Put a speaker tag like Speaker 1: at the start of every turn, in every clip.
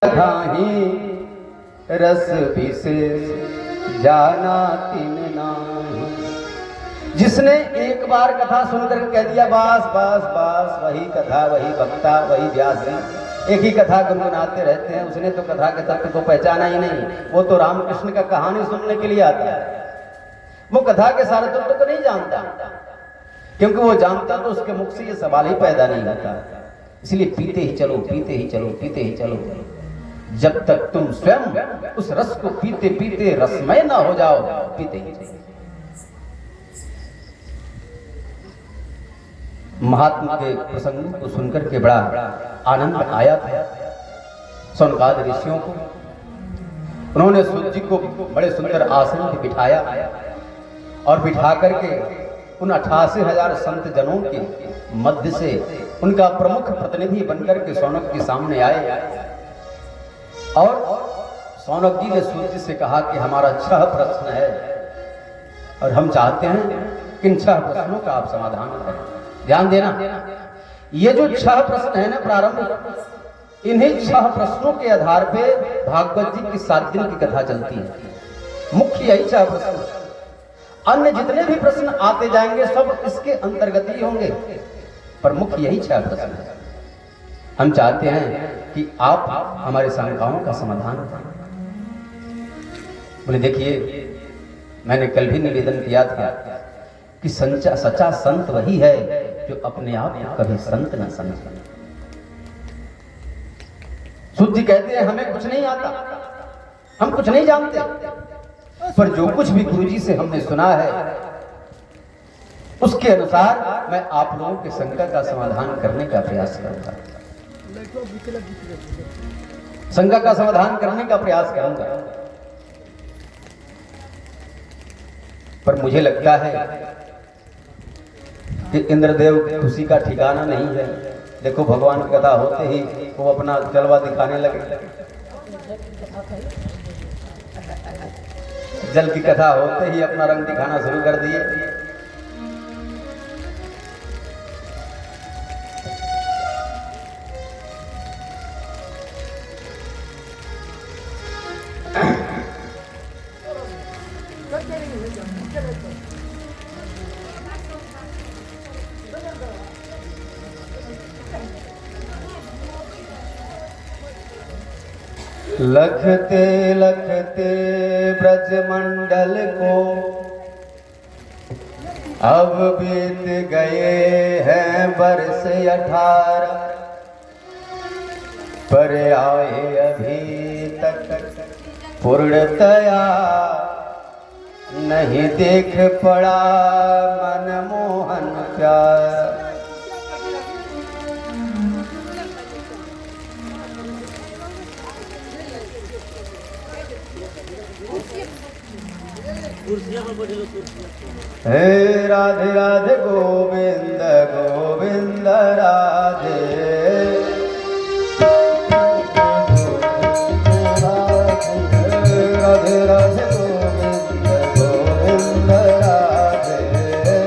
Speaker 1: धाही रस विशेष जाना तिन नाही। जिसने एक बार कथा सुनकर कह दिया बस बस बस वही कथा वही वक्ता वही व्यास जी एक ही कथा गुनगुनाते रहते हैं, उसने तो कथा के तत्व को पहचाना ही नहीं। वो तो रामकृष्ण का कहानी सुनने के लिए आता है, वो कथा के सारे तत्व को नहीं जानता, क्योंकि वो जानता तो उसके मुख से ये सवाल ही पैदा नहीं होता। इसलिए पीते ही चलो पीते ही चलो पीते ही चलो, जब तक तुम स्वयं उस रस को पीते पीते रसमय ना हो जाओ, पीते ही चलो। महात्मा के प्रसंग को सुनकर के बड़ा आनंद आया था सौनकादि ऋषियों को। उन्होंने सूर्य जी को बड़े सुंदर आसन पे बिठाया और बिठा करके उन 88,000 संत जनों के मध्य से उनका प्रमुख प्रतिनिधि बनकर के सौनक के सामने आए और सौनक जी ने सूर्य से कहा कि हमारा 6 प्रश्न है और हम चाहते हैं कि इन 6 प्रश्नों का आप समाधान करें। ध्यान देना, ये जो 6 प्रश्न है ना प्रारंभ, इन्हीं 6 प्रश्नों के आधार पे भागवत जी की 7 दिन की कथा चलती है। मुख्य यही 6 प्रश्न, अन्य जितने भी प्रश्न आते जाएंगे सब इसके अंतर्गत ही होंगे, पर मुख्य यही 6 प्रश्न है। हम चाहते हैं कि आप हमारे शंकाओं का समाधान करें। बोले देखिए, मैंने कल भी निवेदन किया था कि सच्चा संत वही है जो अपने आप को कभी संत न समझे। सूत जी कहते हैं हमें कुछ नहीं आता, हम कुछ नहीं जानते, पर जो कुछ भी गुरु जी से हमने सुना है उसके अनुसार मैं आप लोगों के शंका का समाधान करने का प्रयास करूंगा, शंका का समाधान करने का प्रयास करूंगा। पर मुझे लगता है कि इंद्रदेव खुशी का ठिकाना नहीं है। देखो भगवान की कथा होते ही वो अपना जलवा दिखाने लगे, जल की कथा होते ही अपना रंग दिखाना शुरू कर दिए। लखते लखते ब्रजमंडल को अब बीत गए हैं वर्ष 18, पर आए अभी तक पूर्णतया नहीं देख पड़ा मनमोहन प्यार। हे राधे राधे गोविंद गोविंद राधे, राधे राधे गोविंद गोविंद राधे,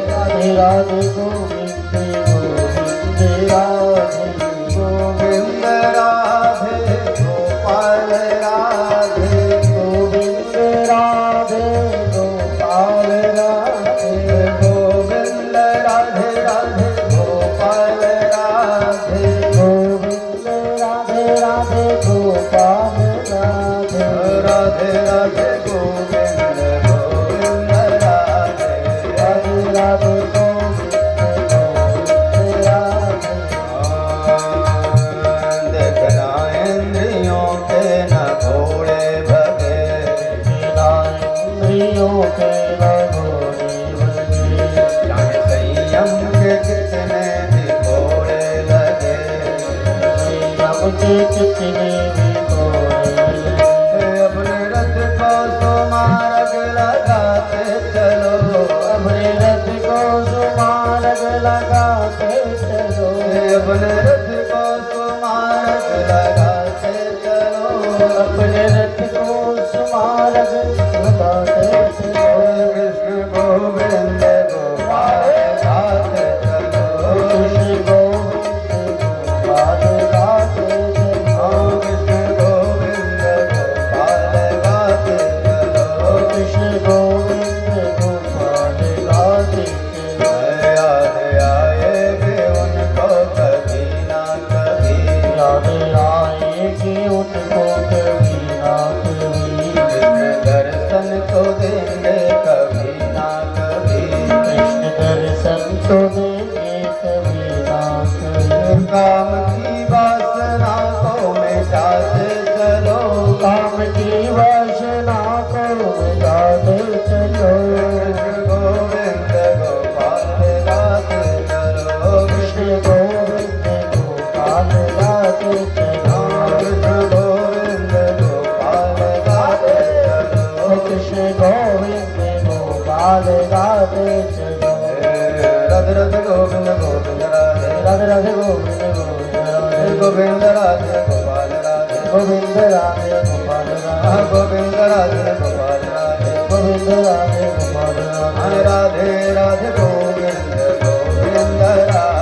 Speaker 1: राधे राधे गोविंद गोविंद राधे, गोविंद राधे गोपाल राधे, गोविंद राधे गोपाल राधे, गोविंद राधे राधे गोपाल राधे, गोविंद राधे राधे गोपाल राधे, राधे राधे गोविंद गोविंद राधे, राधे राधे गोविंद गोविंद राधे। देखना इंद्रियों के न घोड़े भगे, इंद्रियों के न घोड़े भगे, चाहे संयम के कितने भी घोड़े लगे, संयम के कितने भी घोड़े लगे। अपने रथ को सुमार्ग लगाते चलो, अपने रथ को सुमार्ग लगाते चलो, अपने रथ को सुमार्ग लगाते चलो, अपने रथ को सुमार्ग लगाते चलो। कृष्ण गोविंद गोपाल गाते चलो, कृष्ण गोविंद गोपाल गाते चलो, कृष्ण गोविंद मिटाते चलो,
Speaker 2: काम की वासना को मिटाते चलो।
Speaker 1: कृष्ण गोविंद गोपाल गाते चलो,
Speaker 2: कृष्ण गोविंद गोपाल गाते चलो।
Speaker 1: कृष्ण गोविंद गोपाल गाते चलो,
Speaker 2: कृष्ण गोविंद गोपाल गाते चलो।
Speaker 1: राधे राधे गोविंद गोविंद राधे,
Speaker 2: राधे राधे गोविंद गोविंद राधे,
Speaker 1: गोविंद राधे गोपाल राधे,
Speaker 2: गोविंद राधे गोपाल राधे,
Speaker 1: गोविंद राधे गोपाल राधे,
Speaker 2: गोविंद राधे गोपाल राधे।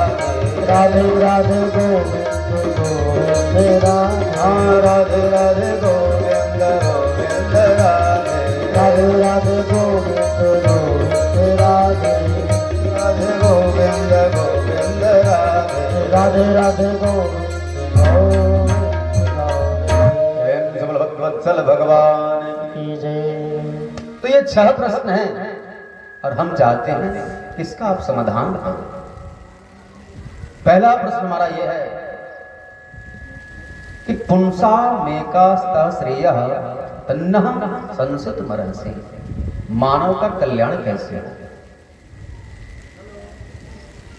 Speaker 1: राधे राधे गोविंद गोविंद राधे,
Speaker 2: राधे राधे गोविंद गोविंद राधे,
Speaker 1: राधे राधे गोविंद गोविंद राधे,
Speaker 2: राधे राधे गोविंद गोविंद राधे,
Speaker 1: राधे गोविंद गोविंद राधे,
Speaker 2: राधे राधे गोविंद गोविंद राधे।
Speaker 1: सबल भक्तवत्सल भगवान
Speaker 2: की जय।
Speaker 1: तो ये 6 प्रश्न हैं और हम चाहते हैं कि इसका आप समाधान बताओ। पहला प्रश्न हमारा यह है कि पुंसा मेकास्ता श्रेय तन्नः संसत मरहसि, मानव का कल्याण कैसे हो?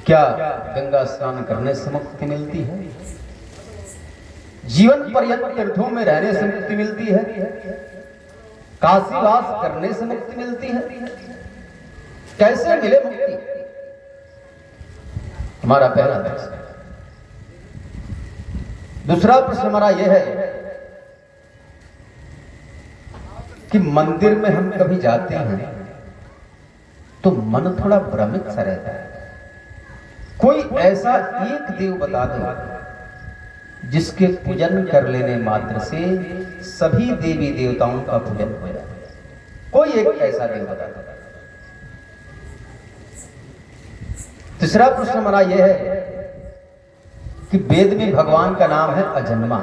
Speaker 1: क्या गंगा स्नान करने से मुक्ति मिलती है? जीवन पर्यंत तीर्थों में रहने से मुक्ति मिलती है? काशीवास करने से मुक्ति मिलती है? कैसे मिले मुक्ति? हमारा पहला प्रश्न। दूसरा प्रश्न हमारा यह है कि मंदिर में हम कभी जाते हैं तो मन थोड़ा भ्रमित सा रहता है। कोई ऐसा एक देव बता दो जिसके पूजन कर लेने मात्र से सभी देवी देवताओं का पूजन हो जाए। कोई एक ऐसा देव बता दो। तीसरा प्रश्न हमारा यह है कि वेद में भगवान का नाम है अजन्मा।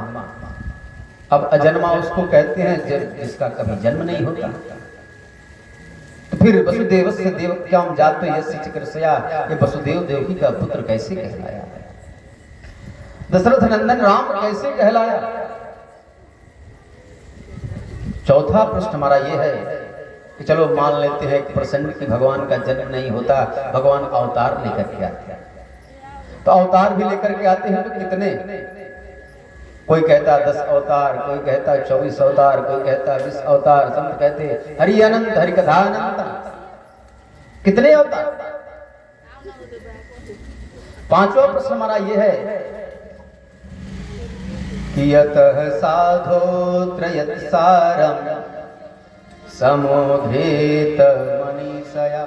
Speaker 1: अब अजन्मा उसको कहते हैं जिसका कभी जन्म नहीं होता। तो फिर वसुदेवस्य देवक्याम जातो यस्य चिकित्सया, ये वसुदेव देवकी का पुत्र कैसे कहलाया? दशरथ नंदन राम कैसे कहलाया? चौथा प्रश्न हमारा यह है कि चलो मान लेते हैं 1% कि भगवान का जन्म नहीं होता, भगवान अवतार लेकर के आते हैं। तो अवतार भी लेकर के आते हैं तो कितने? कोई कहता 10 अवतार, कोई कहता 24 अवतार, कोई कहता 20 अवतार, संत कहते हरि अनंत, हरि कथा अनंत। कितने अवतार? पांचवा प्रश्न हमारा यह है कि यतः साधो त्रयत् सारम समोधेत मनीषया।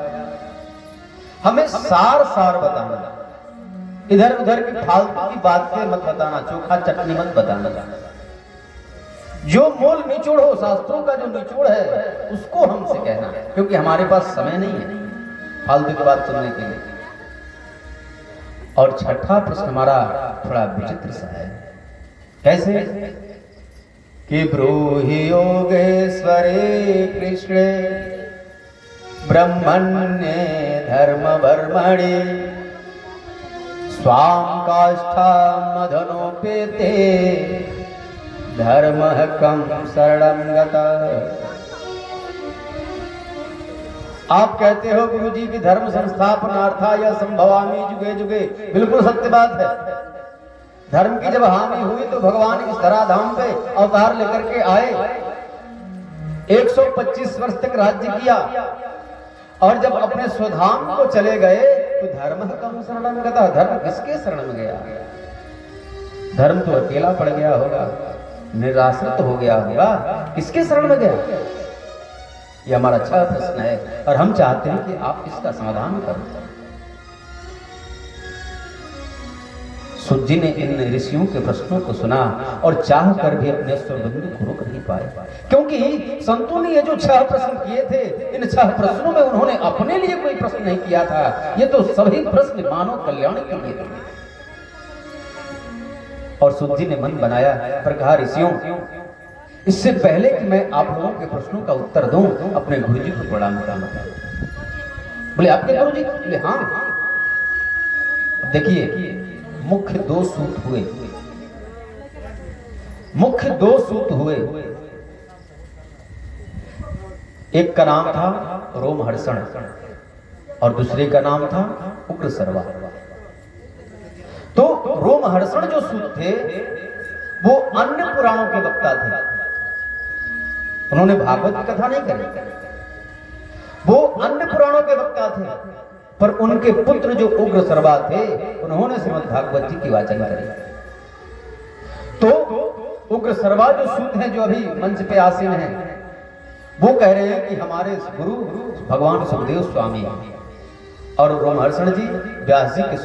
Speaker 1: हमें सार सार बताना, इधर उधर की फालतू की बातें मत बताना, चोखा चटनी मत बताना। जो मूल निचोड़ हो, शास्त्रों का जो निचोड़ है उसको हमसे कहना, क्योंकि हमारे पास समय नहीं है फालतू की बात सुनने के लिए। और छठा प्रश्न हमारा थोड़ा विचित्र सा है। कैसे कि ब्रूहि योगेश्वरे कृष्णे ब्रह्मण्ये धर्म वर्मणे स्वाम काष्ठामधनोपेते धर्मः कं शरणं गतः। आप कहते हो गुरुजी की धर्म संस्थापनार्था या संभवामी जुगे जुगे, बिल्कुल सत्य बात है। धर्म की जब हानि हुई तो भगवान इस धराधाम पे अवतार लेकर के आए, 125 वर्ष तक राज्य किया और जब अपने स्वधाम को चले गए तो धर्म कम शरण गता। धर्म किसके शरण में गया? धर्म तो अकेला पड़ गया होगा, निराश्रित हो गया होगा, किसके शरण में गया? ये हमारा अच्छा प्रश्न है और हम चाहते हैं कि आप इसका समाधान करें। सूत जी ने इन ऋषियों के प्रश्नों को सुना और चाह कर भी अपने स्वरबिंदु को रोक नहीं पाए, क्योंकि संतों ने ये जो 6 प्रश्न किए थे, इन 6 प्रश्नों में उन्होंने अपने लिए कोई प्रश्न नहीं किया था। ये तो सभी प्रश्न मानव कल्याण के लिए थे। और सूत जी ने मन बनाया पर कहा, ऋषियों इससे पहले कि मैं आप लोगों के प्रश्नों का उत्तर दूं, अपने गुरुजी को प्रणाम करना। बोले आपके गुरुजी? बोले हाँ। देखिए मुख्य 2 सूत हुए। मुख्य दो सूत हुए। एक का नाम था रोमहर्षण और दूसरे का नाम था उग्रसर्वा। तो रोमहर्षण जो सूत थे वो अन्य पुराणों के वक्ता थे, उन्होंने भागवत की कथा नहीं करी, वो अन्य पुराणों के वक्ता थे, पर उनके पुत्र जो उग्रसर्वा थे उन्होंने श्रीमद् भागवत जी की वाचन करी। तो उग्रसर्वा जो सूत हैं जो अभी मंच पे आसीन हैं, वो कह रहे हैं कि हमारे गुरु भगवान सुखदेव स्वामी हैं और रोमहर्षण जी व्यास जी के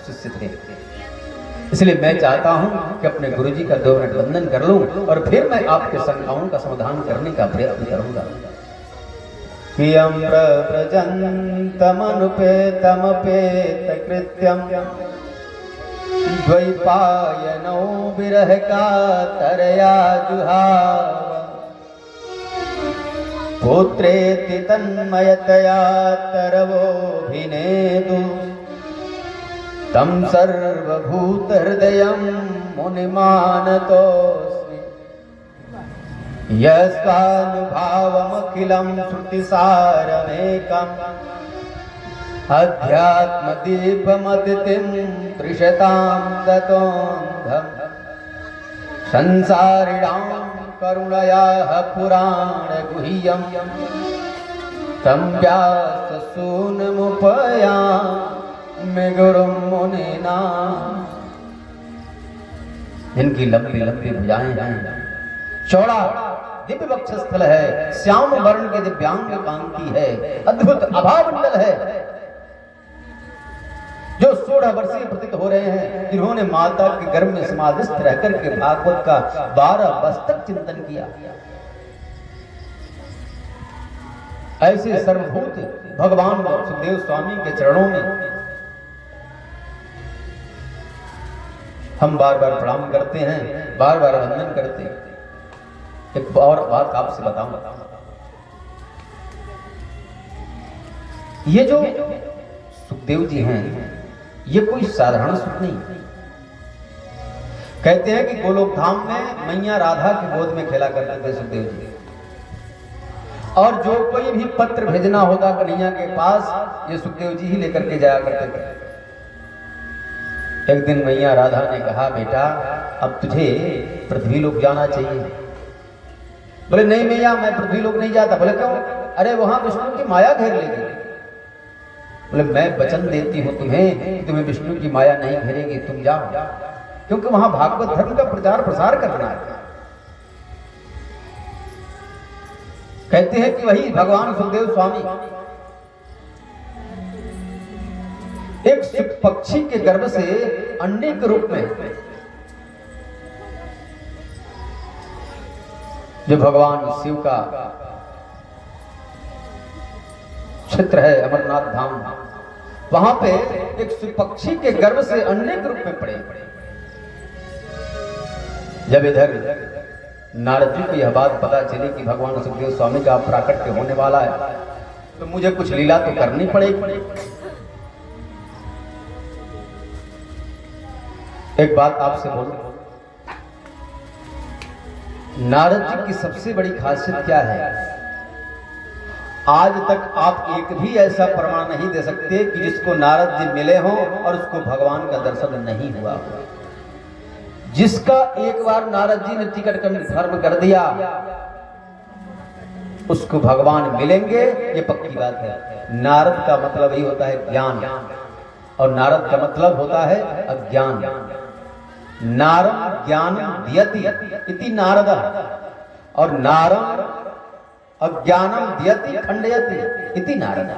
Speaker 1: शिष्य थे। इसलिए मैं चाहता हूं कि अपने गुरु जी का 2 मिनट वंदन कर लूं और फिर मैं आपके शंकाओं का समाधान करने का प्रयत्न करूंगा। कियं प्रव्रजन्तमनुपेतमपेत कृत्यं द्वैपायनौ विरह कातरया जुहाव पुत्रेति तन्मयतया तरवोऽभिनेदु तं सर्वभूतहृदयं मुनिमानतोऽस्मि यस्वानुभावमखिलं श्रुतिसारमेकम् अध्यात्मदीपमदितिं त्रिशतां गतोऽन्धम् संसारिणां करुणयाः पुराणगुह्यं तं व्याससूनुमुपयामि गुरुं मुनिना। इनकी लंबी लंबी भुजाएं हैं, चौड़ा दिव्य वक्षस्थल है, श्याम वर्ण के दिव्यांग कांति है, अद्भुत आभामंडल है, जो 16 वर्षीय प्रतीत हो रहे हैं, जिन्होंने माता के गर्भ में समाधिस्थ रहकर के भागवत का 12 वर्ष तक चिंतन किया। ऐसे सर्वभूत भगवान सुखदेव स्वामी के चरणों में हम बार बार प्रणाम करते हैं, बार बार वंदन करते हैं। एक और बात आपसे बताऊंगा, ये जो सुखदेव जी हैं ये कोई साधारण सुख नहीं। कहते हैं कि गोलोक धाम में मैया राधा की गोद में खेला करते थे सुखदेव जी, और जो कोई भी पत्र भेजना होता कन्हैया के पास ये सुखदेव जी ही लेकर के जाया करते थे। एक दिन मैया राधा ने कहा, बेटा अब तुझे पृथ्वी लोक जाना चाहिए। बोले नहीं मैया मैं पृथ्वी लोक नहीं जाता। बोले क्यों? अरे वहां विष्णु की माया घेर लेगी। बोले मैं वचन देती हूं तुम्हें कि तुम्हें विष्णु की माया नहीं घेरेगी, तुम जाओ, क्योंकि वहां भागवत धर्म का प्रचार प्रसार करना है। कहते हैं कि वही भगवान सुखदेव स्वामी एक पक्षी के गर्भ से अंडे के रूप में, जो भगवान शिव का क्षेत्र है अमरनाथ धाम, वहां पे एक पक्षी के गर्भ से अंडे के रूप में पड़े। जब इधर नारद जी को यह बात पता चली कि भगवान सुखदेव स्वामी का प्राकट्य होने वाला है, तो मुझे कुछ लीला तो करनी पड़ेगी। एक बात आपसे बोलूं, नारद जी की सबसे बड़ी खासियत क्या है? आज तक आप एक भी ऐसा प्रमाण नहीं दे सकते कि जिसको नारद जी मिले हो और उसको भगवान का दर्शन नहीं हुआ हो। जिसका एक बार नारद जी ने टिकट कंफर्म कर दिया उसको भगवान मिलेंगे, ये पक्की बात है। नारद का मतलब ही होता है ज्ञान, और नारद का मतलब होता है अज्ञान। नारद ज्ञान दियति इति नारद, और नारद अज्ञानम दियति खंडयति इति नारद।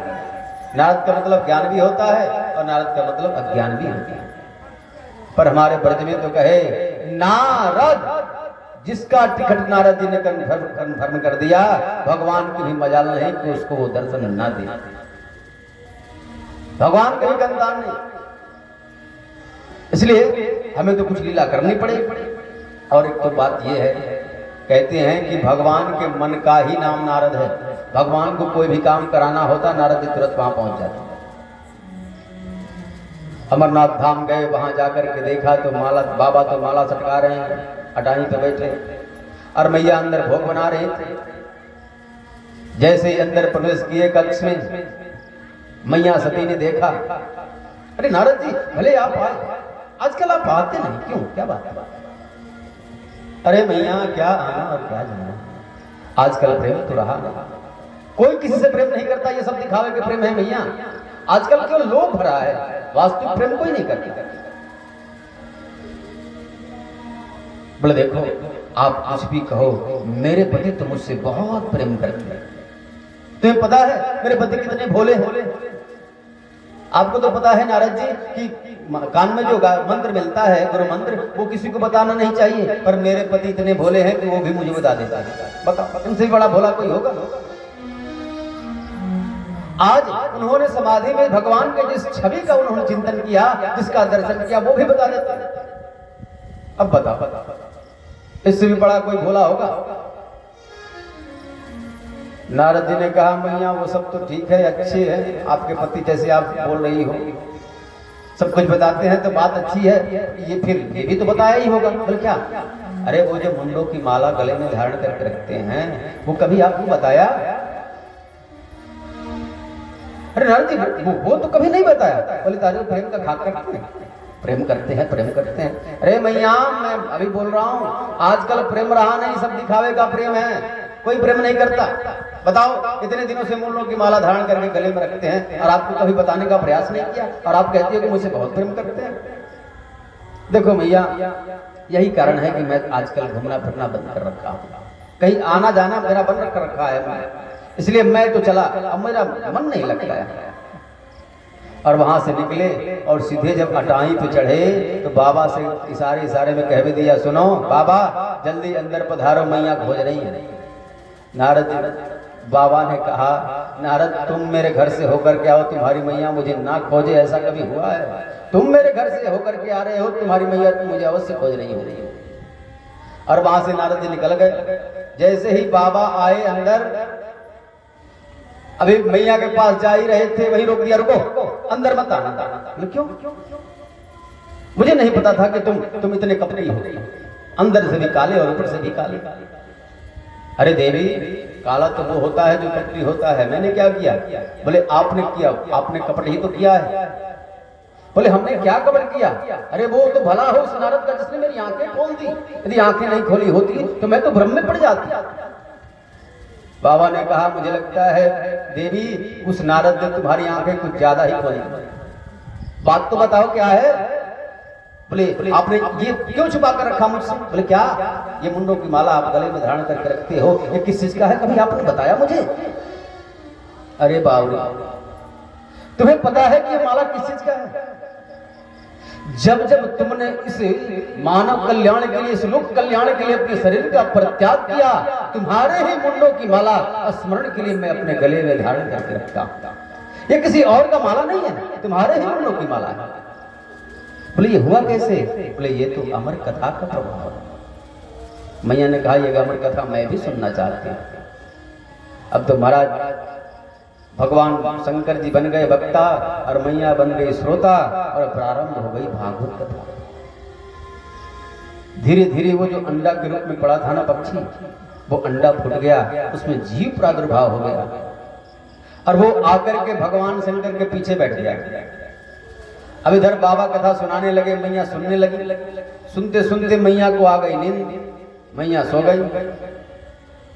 Speaker 1: नारद का मतलब ज्ञान भी होता है और नारद का मतलब अज्ञान भी होता है। पर हमारे ब्रज में तो कहे नारद, जिसका टिकट नारद जी ने कन्फर्म कर दिया, भगवान की भी मजाल नहीं कि उसको वो दर्शन ना दे। भगवान का भी गंदान नहीं, इसलिए हमें तो कुछ लीला करनी पड़ेगी। और एक तो बात ये है, कहते हैं कि भगवान के मन का ही नाम नारद है। भगवान को कोई भी काम कराना होता, नारद जी तुरंत वहां पहुंच जाते। अमरनाथ धाम गए, वहां जाकर के देखा तो बाबा तो माला सटका रहे हैं, अटाई पे बैठे और मैया अंदर भोग बना रहे थे। जैसे ही अंदर प्रवेश किए कक्ष में, मैया सती ने देखा, अरे नारद जी भले आप आए, आजकल आप आते नहीं, क्यों, क्या बात है? अरे मैया क्या आना और क्या जाना, आजकल प्रेम तो रहा नहीं, कोई किसी से प्रेम नहीं करता, ये सब दिखावे के प्रेम है मैया। आजकल केवल लोभ भरा है, वास्तविक प्रेम कोई नहीं करता। बोले देखो आप कुछ भी कहो, मेरे पति तो मुझसे बहुत प्रेम करते हैं। तुम्हें पता है मेरे पति कितने भोले हैं? आपको तो पता है नारद जी कि कान में जो मंत्र मिलता है गुरु मंत्र, वो किसी को बताना नहीं चाहिए, पर मेरे पति इतने भोले हैं कि वो भी मुझे बता देता है। बताओ इनसे बड़ा भोला कोई होगा? आज उन्होंने समाधि में भगवान के जिस छवि का उन्होंने चिंतन किया, जिसका दर्शन किया, वो भी बता देता है। अब बताओ इससे भी बड़ा कोई भोला होगा? नारद जी ने कहा मैया वो सब तो ठीक है, अच्छे है, आपके पति जैसे आप बोल रही हो सब कुछ बताते हैं तो बात अच्छी है, ये फिर ये भी तो बताया ही होगा। बोले क्या? अरे वो जो मुंडों की माला गले में धारण करके रखते हैं, वो कभी आपको बताया? अरे नारद जी वो तो कभी नहीं बताया। बोले तारे प्रेम का खाक करते हैं, प्रेम करते हैं, प्रेम करते हैं। अरे मैया मैं अभी बोल रहा हूँ, आजकल प्रेम रहा नहीं, सब दिखावे का प्रेम है, कोई प्रेम नहीं करता। बताओ इतने दिनों से मुंडों की माला धारण करके गले में रखते हैं और आपको कभी बताने का प्रयास नहीं किया, और आप कहती हो कि मुझसे बहुत प्रेम करते हैं। देखो मैया यही कारण है कि मैं आजकल घूमना फिरना बंद कर रखा हूँ, कहीं आना जाना मेरा बंद कर रखा है मैं, इसलिए मैं तो चला, अब मेरा मन नहीं लगता है। और वहां से निकले और सीधे जब अटाई पे चढ़े तो बाबा से इशारे में कह भी दिया, सुनो बाबा जल्दी अंदर पधारो, मैया खोज रही है। नारद बाबा ने कहा, नारद तुम मेरे घर से होकर के आओ, तुम्हारी मैया मुझे ना खोजे ऐसा कभी हुआ है? तुम मेरे घर से होकर के आ रहे हो, तुम्हारी मैया तुम मुझे अवश्य खोज रही हो। और वहां से नारद जी निकल गए। जैसे ही बाबा आए अंदर, अभी मैया के पास जा ही रहे थे, वही रोक दिया, रुको अंदर मत आना। क्यों? मुझे नहीं पता था कि तुम इतने कपटी हो, अंदर से भी काले और ऊपर से भी काले। अरे देवी काला तो वो होता है जो कपटी होता है, मैंने क्या किया? बोले आपने किया, आपने कपट ही तो किया है। बोले हमने क्या कपट किया? अरे वो तो भला हो उस नारद का जिसने मेरी आंखें खोल दी, यदि आंखें नहीं खोली होती तो मैं तो भ्रम में पड़ जाती। बाबा ने कहा मुझे लगता है देवी उस नारद ने तुम्हारी आंखें कुछ ज्यादा ही खोली, बात तो बताओ क्या है? बोले आपने ये क्यों छुपा कर रखा मुझसे? बोले क्या? ये मुंडों की माला आप गले में धारण करके रखते हो, ये किस चीज का है, कभी आपने बताया मुझे? अरे बाबू तुम्हें पता है कि ये माला किस चीज का है? जब जब तुमने इस मानव कल्याण के लिए, इस लोक कल्याण के लिए अपने शरीर का परित्याग किया, तुम्हारे ही मुंडों की माला स्मरण के लिए मैं अपने गले में धारण करके रखता हूं। ये किसी और का माला नहीं है, तुम्हारे ही मुंडों की माला है। बोले ये हुआ कैसे? बोले ये तो अमर कथा का प्रभाव है। मैया ने कहा ये अमर कथा मैं भी सुनना चाहती हूँ। अब तो महाराज भगवान शंकर जी बन गए वक्ता और मैया बन गई श्रोता, और प्रारंभ हो गई भागवत कथा। धीरे धीरे वो जो अंडा के रूप में पड़ा था ना पक्षी, वो अंडा फूट गया, उसमें जीव प्रादुर्भाव हो गया और वो आकर के भगवान शंकर के पीछे बैठ गया। अब इधर बाबा कथा सुनाने लगे, मैया सुनने लगी। सुनते सुनते मैया को आ गई नींद, मैया सो गई।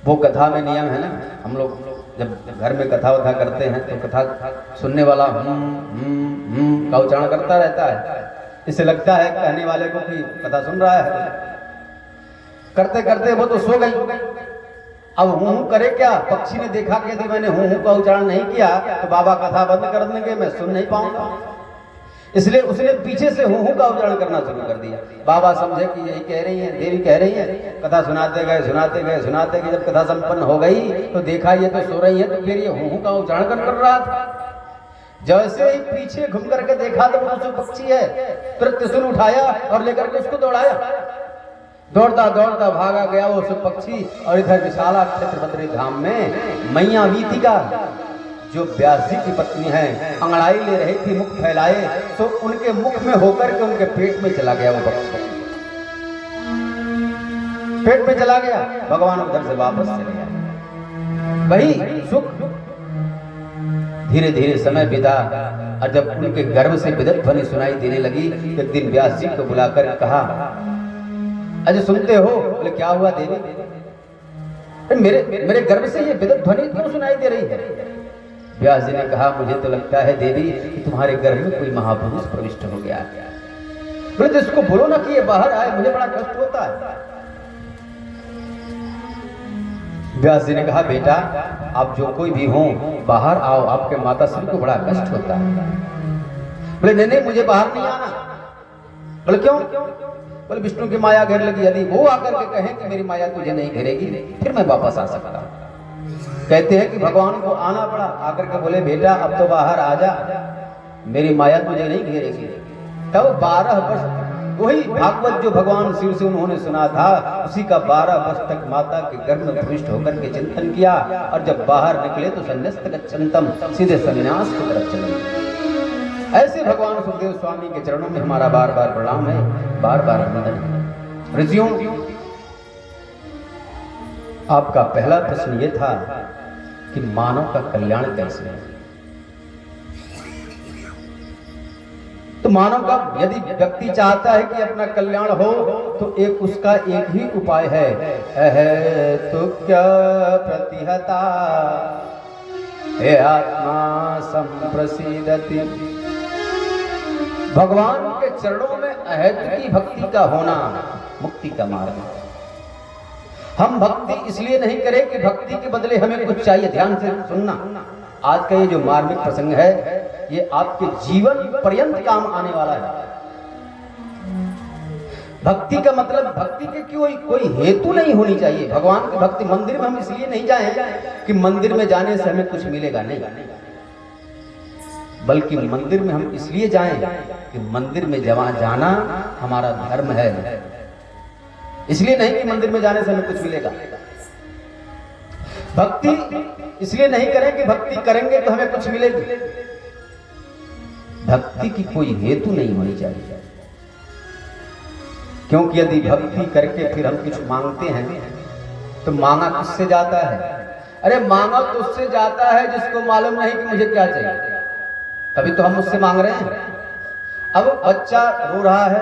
Speaker 1: वो कथा में नियम है ना, हम लोग जब घर में कथा वथा करते हैं तो कथा सुनने वाला का उच्चारण करता रहता है, इससे लगता है कहने वाले को कि कथा सुन रहा है। करते करते वो तो सो गई। अब हूं करे क्या? पक्षी ने देखा कि यदि मैंने हूं का उच्चारण नहीं किया तो बाबा कथा बंद कर देंगे, मैं सुन नहीं पाऊंगा, इसलिए उसने पीछे से हूं का उच्चारण करना शुरू कर दिया। बाबा समझे कि यही कह रही है, देवी कह रही है। कथा सुनाते गए सुनाते गए सुनाते गए, जब कथा संपन्न हो गई तो देखा ये तो सो रही है, तो फिर ये हूं का उच्चारण कर रहा था। जैसे ही पीछे घूम करके देखा तो वो जो पक्षी है, तुरंत त्रिशूल उठाया और लेकर के उसको दौड़ाया। दौड़ता दौड़ता भागा गया वो सब पक्षी, और इधर विशाला क्षेत्र बद्री धाम में मैया वीतिका जो व्यास जी की पत्नी है, अंगड़ाई ले रही थी मुख फैलाए, तो उनके मुख में होकर के उनके पेट में चला गया वो पक्षी। पेट में चला गया, भगवान उधर से वापस चले आए। वही सुख धीरे धीरे समय बीता, और जब उनके गर्भ से विदत ध्वनि सुनाई देने लगी, एक दिन व्यास जी को बुलाकर कहा, अजय सुनते हो? बोले क्या हुआ देवी? मेरे गर्भ से ये विदत ध्वनि क्यों सुनाई दे रही है? व्यास जी ने कहा, मुझे तो लगता है देवी कि तुम्हारे गर्भ में कोई महापुरुष प्रविष्ट हो गया। बोले तो इसको बोलो ना कि ये बाहर आए, मुझे बड़ा कष्ट होता है। व्यास जी ने कहा, बेटा आप जो कोई भी हो बाहर आओ, आपके माता श्री को बड़ा कष्ट होता है। बोले नहीं नहीं, मुझे बाहर नहीं आना। बोले क्यों? बोले विष्णु की माया घेर लगी, यदि वो आकर के कहें कि मेरी माया तुझे नहीं घेरेगी फिर मैं वापस आ सकता हूं। कहते हैं कि भगवान को आना पड़ा, आकर के बोले बेटा अब तो बाहर आ जा, मेरी माया तुझे नहीं घेरेगी। तब 12 वर्ष वही भागवत जो भगवान शिव से उन्होंने सुना था, उसी का 12 वर्ष तक माता के गर्भ में प्रविष्ट होकर के चिंतन किया, और जब बाहर निकले तो संन्यास्त गच्छन्तम, सीधे संन्यास की तरफ चले। ऐसे भगवान सुखदेव स्वामी के चरणों में हमारा बार बार प्रणाम है, बार बार वंदन है। ऋषियों, आपका पहला प्रश्न ये था कि मानव का कल्याण कैसे है। तो मानव का यदि व्यक्ति चाहता है कि अपना कल्याण हो तो उसका एक ही उपाय है, तो क्या प्रतिहता हे आत्मा संप्रसीदति। भगवान के चरणों में अहद की भक्ति का होना मुक्ति का मार्ग है। हम भक्ति इसलिए नहीं करें कि भक्ति के बदले हमें कुछ चाहिए। ध्यान से सुनना, आज का ये जो मार्मिक प्रसंग है ये आपके जीवन पर्यंत काम आने वाला है। भक्ति का मतलब भक्ति के कोई हेतु नहीं होनी चाहिए। भगवान की भक्ति, मंदिर में हम इसलिए नहीं जाएं कि मंदिर में जाने से हमें कुछ मिलेगा, नहीं, बल्कि मंदिर में हम इसलिए जाएं कि मंदिर में जाना हमारा धर्म है। इसलिए नहीं कि मंदिर में जाने से हमें कुछ मिलेगा। भक्ति इसलिए नहीं करें कि भक्ति करेंगे तो हमें कुछ मिलेगी। भक्ति की कोई हेतु नहीं होनी चाहिए, क्योंकि यदि भक्ति करके फिर हम कुछ मांगते हैं तो मांगा किससे जाता है? अरे मांगा तो उससे जाता है जिसको मालूम नहीं कि मुझे क्या चाहिए, तभी तो हम उससे मांग रहे हैं। अब बच्चा रो रहा है,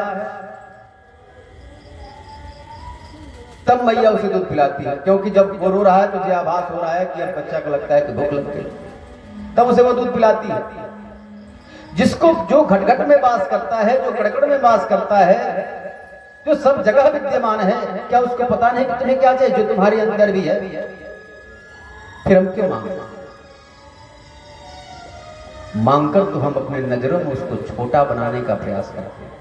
Speaker 1: तब मैया उसे दूध पिलाती है, क्योंकि जब वो रो रहा है तो ये आभास हो रहा है कि अब बच्चा को लगता है कि भूख लग गई, तब उसे वो दूध पिलाती है। जिसको जो घट-घट में वास करता है, जो कड़-कड़ में वास करता है, जो सब जगह विद्यमान है, क्या उसको पता नहीं कि तुम्हें क्या चाहिए, जो तुम्हारे अंदर भी है? फिर हम क्यों मांगे? मांगकर तो हम अपने नजरों में उसको छोटा बनाने का प्रयास करते हैं,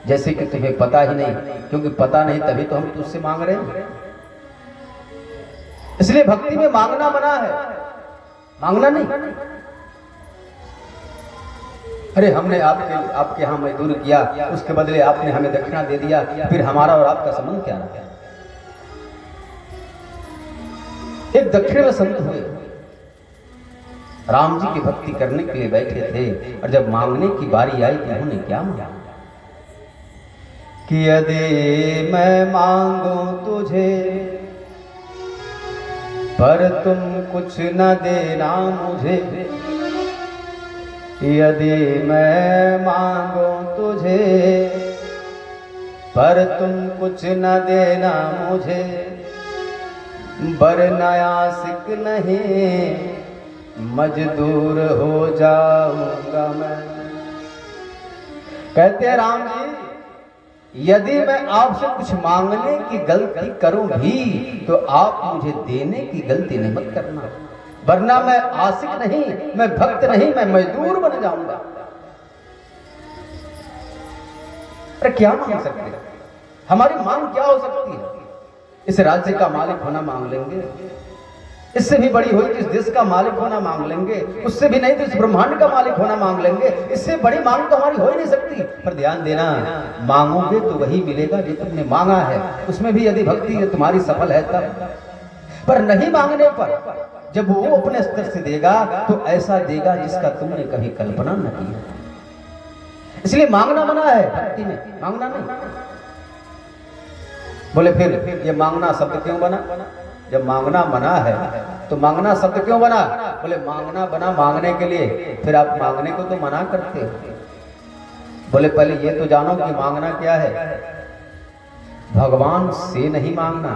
Speaker 1: जैसे कि तुम्हें पता ही नहीं, क्योंकि पता नहीं तभी तो हम तुझसे मांग रहे हैं। इसलिए भक्ति में मांगना मना है, मांगना नहीं। अरे हमने आपके यहां मजदूर किया, उसके बदले आपने हमें दक्षिणा दे दिया, फिर हमारा और आपका संबंध क्या रहा? एक दक्षिण में संत हुए, राम जी की भक्ति करने के लिए बैठे थे, और जब मांगने की बारी आई तो उन्होंने क्या मांगा कि यदि मैं मांगू तुझे पर तुम कुछ न देना मुझे, यदि मैं मांगू तुझे पर तुम कुछ न देना मुझे, वरना आशिक नहीं मजदूर हो जाऊंगा मैं। कहते हैं राम जी, यदि मैं आपसे कुछ मांगने की गलती करूं भी तो आप मुझे देने की गलती नहीं मत करना, वरना मैं आशिक नहीं, मैं भक्त नहीं, मैं मजदूर बन जाऊंगा। अरे क्या मांग सकते हैं? हमारी मांग क्या हो सकती है? इस राज्य का मालिक होना मांग लेंगे, इससे भी बड़ी हुई तो इस देश का मालिक होना मांग लेंगे, उससे भी नहीं तो इस ब्रह्मांड का मालिक होना मांग लेंगे। इससे बड़ी मांग तो हमारी हो ही नहीं सकती। पर ध्यान देना, मांगोगे तो वही मिलेगा जो तुमने मांगा है, उसमें भी यदि भक्ति तुम्हारी सफल है तब। पर नहीं मांगने पर जब वो अपने स्तर से देगा तो ऐसा देगा जिसका तुमने कभी कल्पना न की है। इसलिए मांगना मना है, भक्ति में मांगना नहीं। बोले फिर ये मांगना शब्द क्यों बना? जब मांगना मना है तो मांगना शब्द क्यों बना? बोले मांगना बना मांगने के लिए, फिर आप मांगने को तो मना करते हो। बोले पहले ये तो जानो कि मांगना क्या है। भगवान से नहीं मांगना,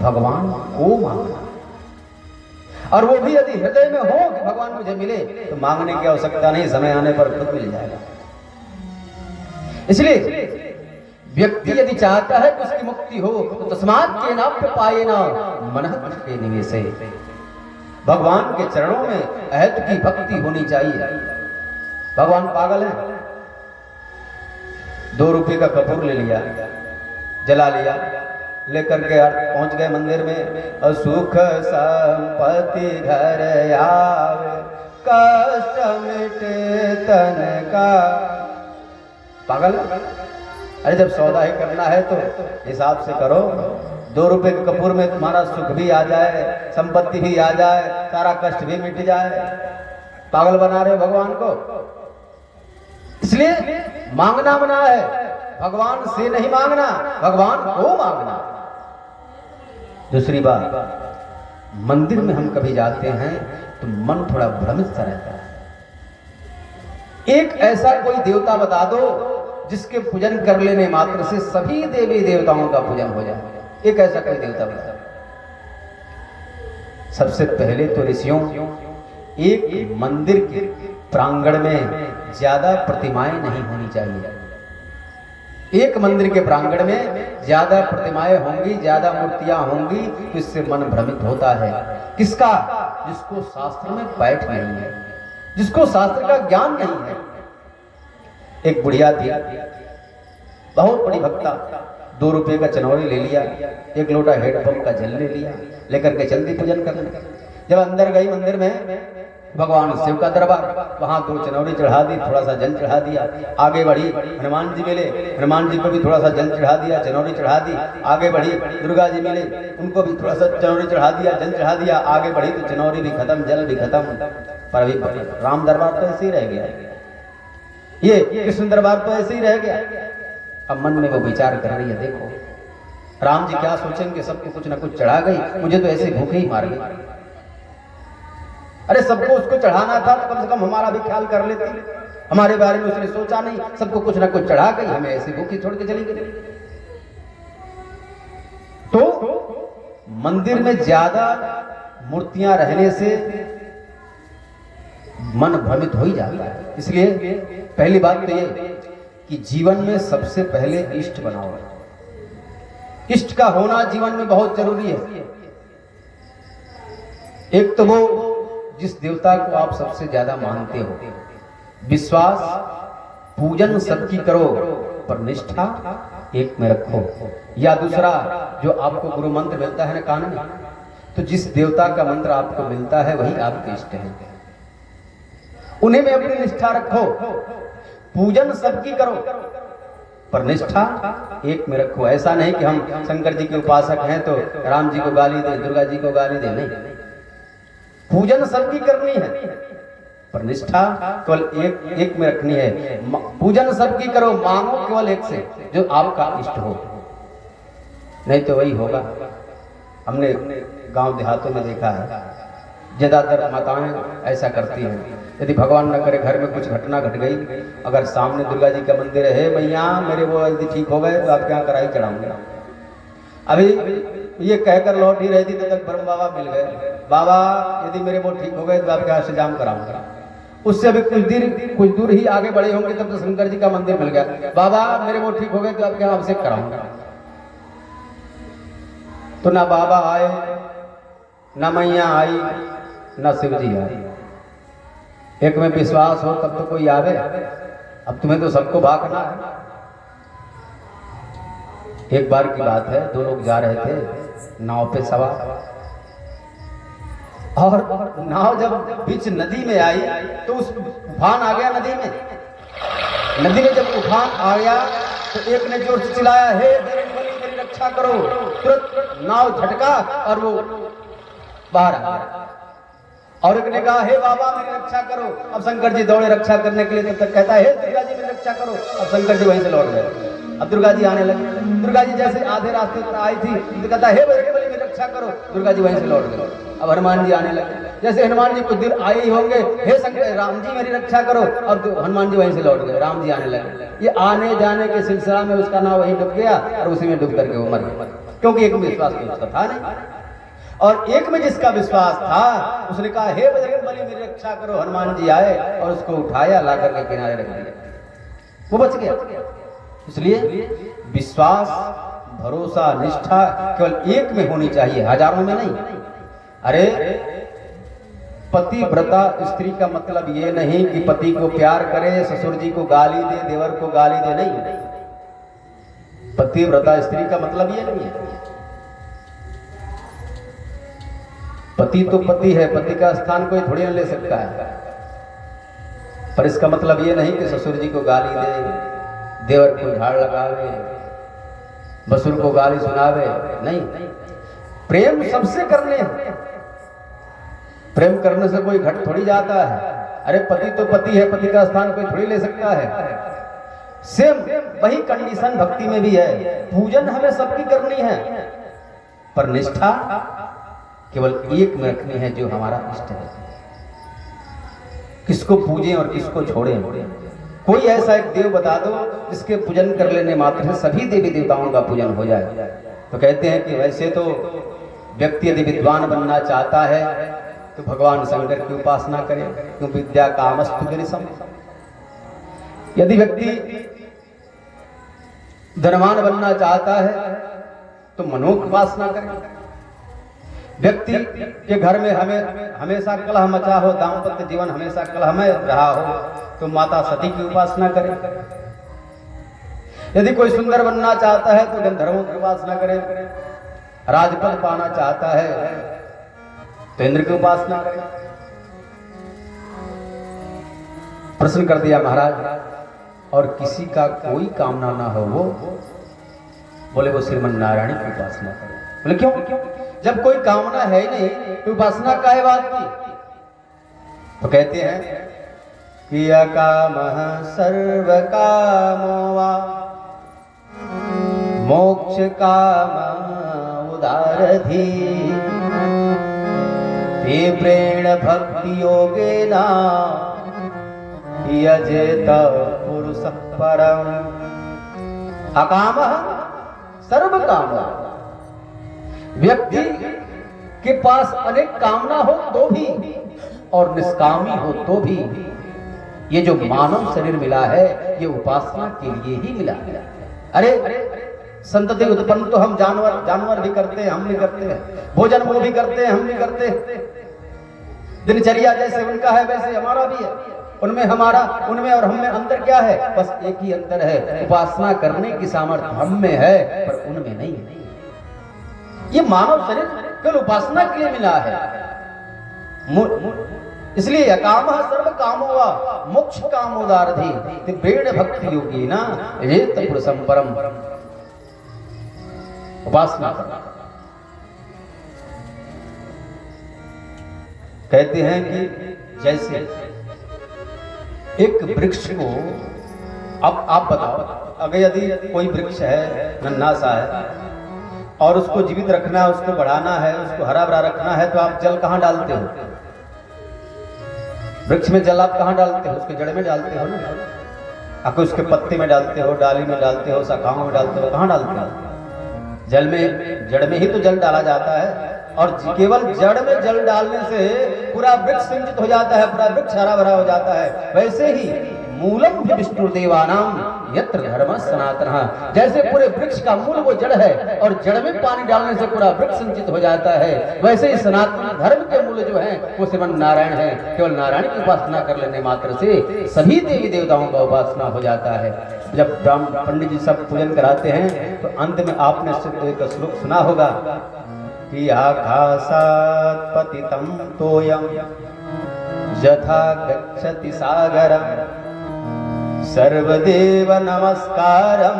Speaker 1: भगवान को मांगना, और वो भी यदि हृदय में हो कि भगवान मुझे मिले तो मांगने की आवश्यकता नहीं, समय आने पर खुद मिल जाएगा। इसलिए व्यक्ति यदि चाहता है कि उसकी मुक्ति हो तो तस्मात् केनाप्य पायेन मनः के निवेशे, भगवान के चरणों में अहत की भक्ति होनी चाहिए। भगवान पागल है, 2 रुपये का कपूर ले लिया, जला लिया, लेकर के पहुंच गए मंदिर में, और सुख संपत्ति घर आवे, कष्ट मिटे तन का। पागल? अरे जब सौदा ही करना है तो हिसाब से करो। 2 रुपए के कपूर में तुम्हारा सुख भी आ जाए, संपत्ति भी आ जाए, सारा कष्ट भी मिट जाए। पागल बना रहे हो भगवान को। इसलिए मांगना मना है, भगवान से नहीं मांगना, भगवान को मांगना। दूसरी बात, मंदिर में हम कभी जाते हैं तो मन थोड़ा भ्रमित सा रहता है। एक ऐसा कोई देवता बता दो जिसके पूजन कर लेने मात्र से सभी देवी देवताओं का पूजन हो जाए। एक ऐसा कोई देवता बता। सबसे पहले तो ऋषियों, एक मंदिर के प्रांगण में ज्यादा प्रतिमाएं नहीं होनी चाहिए। एक मंदिर के प्रांगण में ज्यादा प्रतिमाएं होंगी, ज्यादा मूर्तियां होंगी तो इससे मन भ्रमित होता है। किसका? जिसको शास्त्र में पैठ नहीं है, जिसको शास्त्र का ज्ञान नहीं है। एक बुढ़िया थी, बहुत बड़ी भक्ता, 2 रुपए का चनौरी ले लिया, 1 लोटा हेडपंप का जल ले लिया, लेकर के चल दी पूजन करने। जब अंदर गई मंदिर में, भगवान शिव का दरबार, वहां 2 चनौरी चढ़ा दी, थोड़ा सा जल चढ़ा दिया, आगे बढ़ी, हनुमान जी मिले, हनुमान जी को भी थोड़ा सा जल चढ़ा दिया, चनौरी चढ़ा दी, आगे बढ़ी, दुर्गा जी मिले, उनको भी थोड़ा सा चनौरी चढ़ा दिया, जल चढ़ा दिया, आगे बढ़ी तो चनौरी भी खत्म, जल भी खत्म। पर अभी राम दरबार तो ऐसे ही रह गया, ये कृष्ण दरबार तो ऐसे ही रह गया। अब मन में वो विचार कर रही है, देखो राम जी क्या सोचेंगे, सबको कुछ ना कुछ चढ़ा गई, मुझे तो ऐसे भूखे ही मार गई। अरे सबको उसको चढ़ाना था तो कम से कम हमारा भी ख्याल कर लेती, हमारे बारे में उसने सोचा नहीं, सबको कुछ ना कुछ चढ़ा गई, हमें ऐसी भूखी छोड़ के चली गई। तो मंदिर में ज्यादा मूर्तियां रहने से मन भ्रमित हो ही जाता है। इसलिए पहली बात तो ये कि जीवन में सबसे पहले इष्ट बनाओ। इष्ट का होना जीवन में बहुत जरूरी है। एक तो वो जिस देवता को आप सबसे ज्यादा मानते हो, विश्वास, पूजन सबकी करो पर निष्ठा एक में रखो। या दूसरा, जो आपको गुरु मंत्र मिलता है ना कान में, तो जिस देवता का मंत्र आपको मिलता है वही आपके इष्ट है, उन्हें में अपनी निष्ठा रखो। पूजन सबकी करो पर निष्ठा एक में रखो। ऐसा नहीं कि हम शंकर जी के उपासक हैं तो राम जी को गाली दे, दुर्गा जी को गाली दे, नहीं। पूजन सबकी करनी है पर निष्ठा केवल एक में रखनी है। पूजन सबकी करो, मांगो केवल एक से जो आपका इष्ट हो, नहीं तो वही होगा। हमने गांव देहातों में देखा है, ज्यादातर माताएं ऐसा करती हैं। यदि भगवान न करे घर में कुछ घटना घट गई, अगर सामने दुर्गा जी का मंदिर है, मैया मेरे वो यदि ठीक हो गए तो आपके यहाँ कढ़ाई चढ़ाऊंगा। अभी ये कहकर लौट ही रही थी तब तक ब्रह्म बाबा मिल गए, बाबा यदि मेरे वो ठीक हो गए तो आपके यहाँ से जाम कराऊंगा। उससे अभी कुछ दूर ही आगे बढ़े होंगे तब तो शंकर जी का मंदिर मिल गया, बाबा मेरे वो ठीक हो गए तो आपके यहाँ अभिषेक कराऊंगा। तो ना बाबा आए, ना मैया आई, ना शिव जी आए। एक में विश्वास हो तब तो कोई आवे, अब तुम्हें तो सबको भागना है। एक बार की बात है, 2 लोग जा रहे थे नाव पे सवार, और नाव जब बीच नदी में आई तो उस उफान आ गया नदी में। नदी में जब उफान आ गया तो एक ने जोर से चिल्लाया, हे बजरंगबली मेरी रक्षा करो। तुरंत नाव झटका और वो बाहर आ गया। और एक ने कहा, हे बाबा मेरी रक्षा करो। अब शंकर जी दौड़े रक्षा करने के लिए, तब तक कहता है, हे दुर्गा जी मेरी रक्षा करो। अब शंकर जी वहीं से लौट गए। अब दुर्गा जी आने लगी। दुर्गा जी जैसे आधे रास्ते पर आई थी तो कहता हे बजरंगबली मेरी रक्षा करो। दुर्गा जी वहीं से लौट गए। अब हनुमान जी आने लगे। जैसे हनुमान जी कुछ देर आए ही होंगे, हे शंकर राम जी मेरी रक्षा करो। अब हनुमान जी वहीं से लौट गए, राम जी आने लगे। ये आने जाने के सिलसिला में उसका नाम वहीं डूब गया और उसी में डूब करके वो मर गया, क्योंकि एक में विश्वास तो उसका था नहीं। और एक में जिसका विश्वास था उसने कहा हे बजरंगबली मेरी रक्षा करो। हनुमान जी आए और उसको उठाया, ला करके किनारे रख दिया, वो बच गया। इसलिए विश्वास, भरोसा, निष्ठा केवल एक में होनी चाहिए, हजारों में नहीं। अरे पतिव्रता स्त्री का मतलब ये नहीं कि पति को प्यार करे, ससुर जी को गाली दे, देवर को गाली दे, नहीं। पतिव्रता स्त्री का मतलब ये नहीं है। पति तो पति है, पति का स्थान कोई थोड़ी न ले सकता है। पर इसका मतलब ये नहीं कि ससुर जी को गाली दे, देवर को झाड़ लगावे, बसुर को गाली सुनावे, नहीं। प्रेम सबसे करने हैं। प्रेम करने से कोई घट थोड़ी जाता है। अरे पति तो पति है, पति का स्थान कोई थोड़ी ले सकता है। सेम वही कंडीशन भक्ति में भी है। पूजन हमें सबकी करनी है, पर निष्ठा केवल एक में रखनी है जो हमारा इष्ट है। किसको पूजें और किसको छोड़ें। कोई ऐसा एक देव बता दो जिसके पूजन कर लेने मात्र से सभी देवी देवताओं का पूजन हो जाए। तो कहते हैं कि वैसे तो व्यक्ति यदि विद्वान बनना चाहता है तो भगवान शंकर की उपासना करे, क्यों विद्या कामस्तु गिरिशम। यदि व्यक्ति धनवान बनना चाहता है तो मनो की उपासना करे। व्यक्ति के घर में हमेशा कलह मचा हो, दाम्पत्य जीवन हमेशा कलह में रहा हो, तो माता सती की उपासना करे। यदि कोई सुंदर बनना चाहता है तो गंधर्वों की उपासना करे। राजपद पाना चाहता है तो इंद्र की उपासना करे। प्रश्न कर दिया महाराज, और किसी का कोई कामना ना हो वो बोले वो श्रीमन नारायण की उपासना करे। बोले क्यों? जब कोई कामना है ही नहीं तो उपासना काहे बात की? तो कहते हैं कि अकामः सर्व कामो वा मोक्ष काम उदारधी तीव्रेण भक्ति योगेना यजेत पुरुषः परम। अकामः सर्व काम। व्यक्ति के पास अनेक कामना हो तो भी और निष्कामी हो तो भी ये जो मानव शरीर मिला है ये उपासना के लिए ही मिला है। अरे संतति उत्पन्न तो हम जानवर भी करते हैं, हम भी करते हैं। भोजन वो भी करते हैं, हम भी करते हैं। दिनचर्या जैसे उनका है वैसे हमारा भी है। उनमें और हम में अंतर क्या है? बस एक ही अंतर है, उपासना करने की सामर्थ्य हम में है पर उनमें नहीं है। ये मानव शरीर केवल उपासना के लिए मिला है। इसलिए अकामः सर्व कामो वा मोक्ष कामोदारधी तीव्रेण भक्ति योगी ना यजेत पुरुषं परम। उपासना कहते हैं कि जैसे एक वृक्ष को, अब आप बताओ, अगर यदि कोई वृक्ष है नन्हा सा है और उसको जीवित रखना है, उसको बढ़ाना है, उसको हरा भरा रखना है, तो आप जल कहाँ डालते हो? वृक्ष में जल आप कहाँ डालते हो? उसके जड़ में डालते हो ना। आप उसके पत्ते में डालते हो, डाली में डालते हो, शाखाओं में डालते हो, कहाँ डालते हो? जल में, जड़ में ही तो जल डाला जाता है। और केवल जड़ में जल डालने से पूरा वृक्ष सिंचित हो जाता है, पूरा वृक्ष हरा भरा हो जाता है। वैसे ही मूलम विष्णुदेवानाम यत्र धर्म सनातनः। जैसे पूरे वृक्ष का मूल वो जड़ है और जड़ में पानी डालने से पूरा वृक्ष संचित हो जाता है, वैसे ही सनातन धर्म के मूल जो है वो श्रीमन नारायण है। केवल नारायण की उपासना कर लेने मात्र से सभी देवी देवताओं का उपासना हो जाता है। जब ब्राह्मण पंडित जी सब पूजन कराते हैं तो अंत में आपने एक श्लोक सुना होगा कि आकाशात् पतितं तोयं यथा गच्छति सागरं सर्वदेव नमस्कारं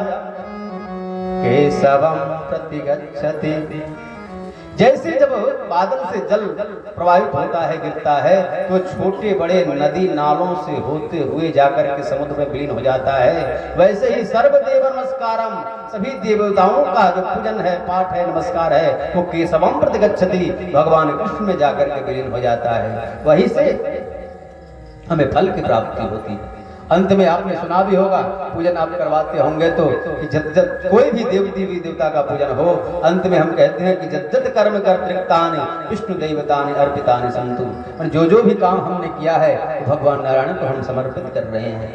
Speaker 1: केशवं प्रतिगच्छति। जैसे जब बादल से जल प्रवाहित होता है, गिरता है, तो छोटे बड़े नदी नालों से होते हुए जाकर के समुद्र में विलीन हो जाता है, वैसे ही सर्वदेव नमस्कारम, सभी देवताओं का जो पूजन है, पाठ है, नमस्कार है, वो केशवम प्रतिगच्छति, भगवान कृष्ण में जाकर के विलीन हो जाता है। वहीं से हमें फल की प्राप्ति होती है। अंत में आपने सुना भी होगा, पूजन आप करवाते होंगे तो कि जब जब कोई भी देवी देवता का पूजन हो, अंत में हम कहते हैं कि जब जब कर्म कर्तृक्तानि विष्णु देवतानि अर्पितानि संतु, जो भी काम हमने किया है भगवान नारायण को हम समर्पित कर रहे हैं।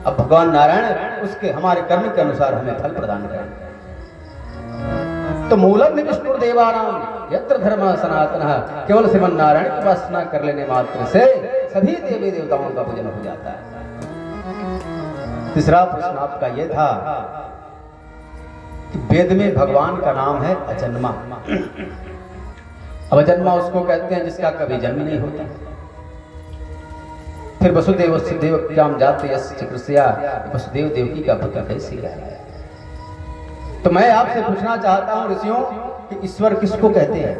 Speaker 1: अब भगवान नारायण उसके हमारे कर्म के अनुसार हमें फल प्रदान करें। तो मूलम विष्णु देवानाम यत्र धर्म सनातन, केवल श्रीमन नारायण की उपासना कर लेने मात्र से सभी देवी देवताओं का पूजन हो जाता है। तीसरा प्रश्न आपका यह था कि वेद में भगवान का नाम है अजन्मा। अब अजन्मा उसको कहते हैं जिसका कभी जन्म नहीं होता। फिर वसुदेव देवक्याम जाते यस्य कृष्या, वसुदेव देवकी का पुत्र कैसे है? तो मैं आपसे पूछना चाहता हूं ऋषियों कि ईश्वर किसको कहते हैं?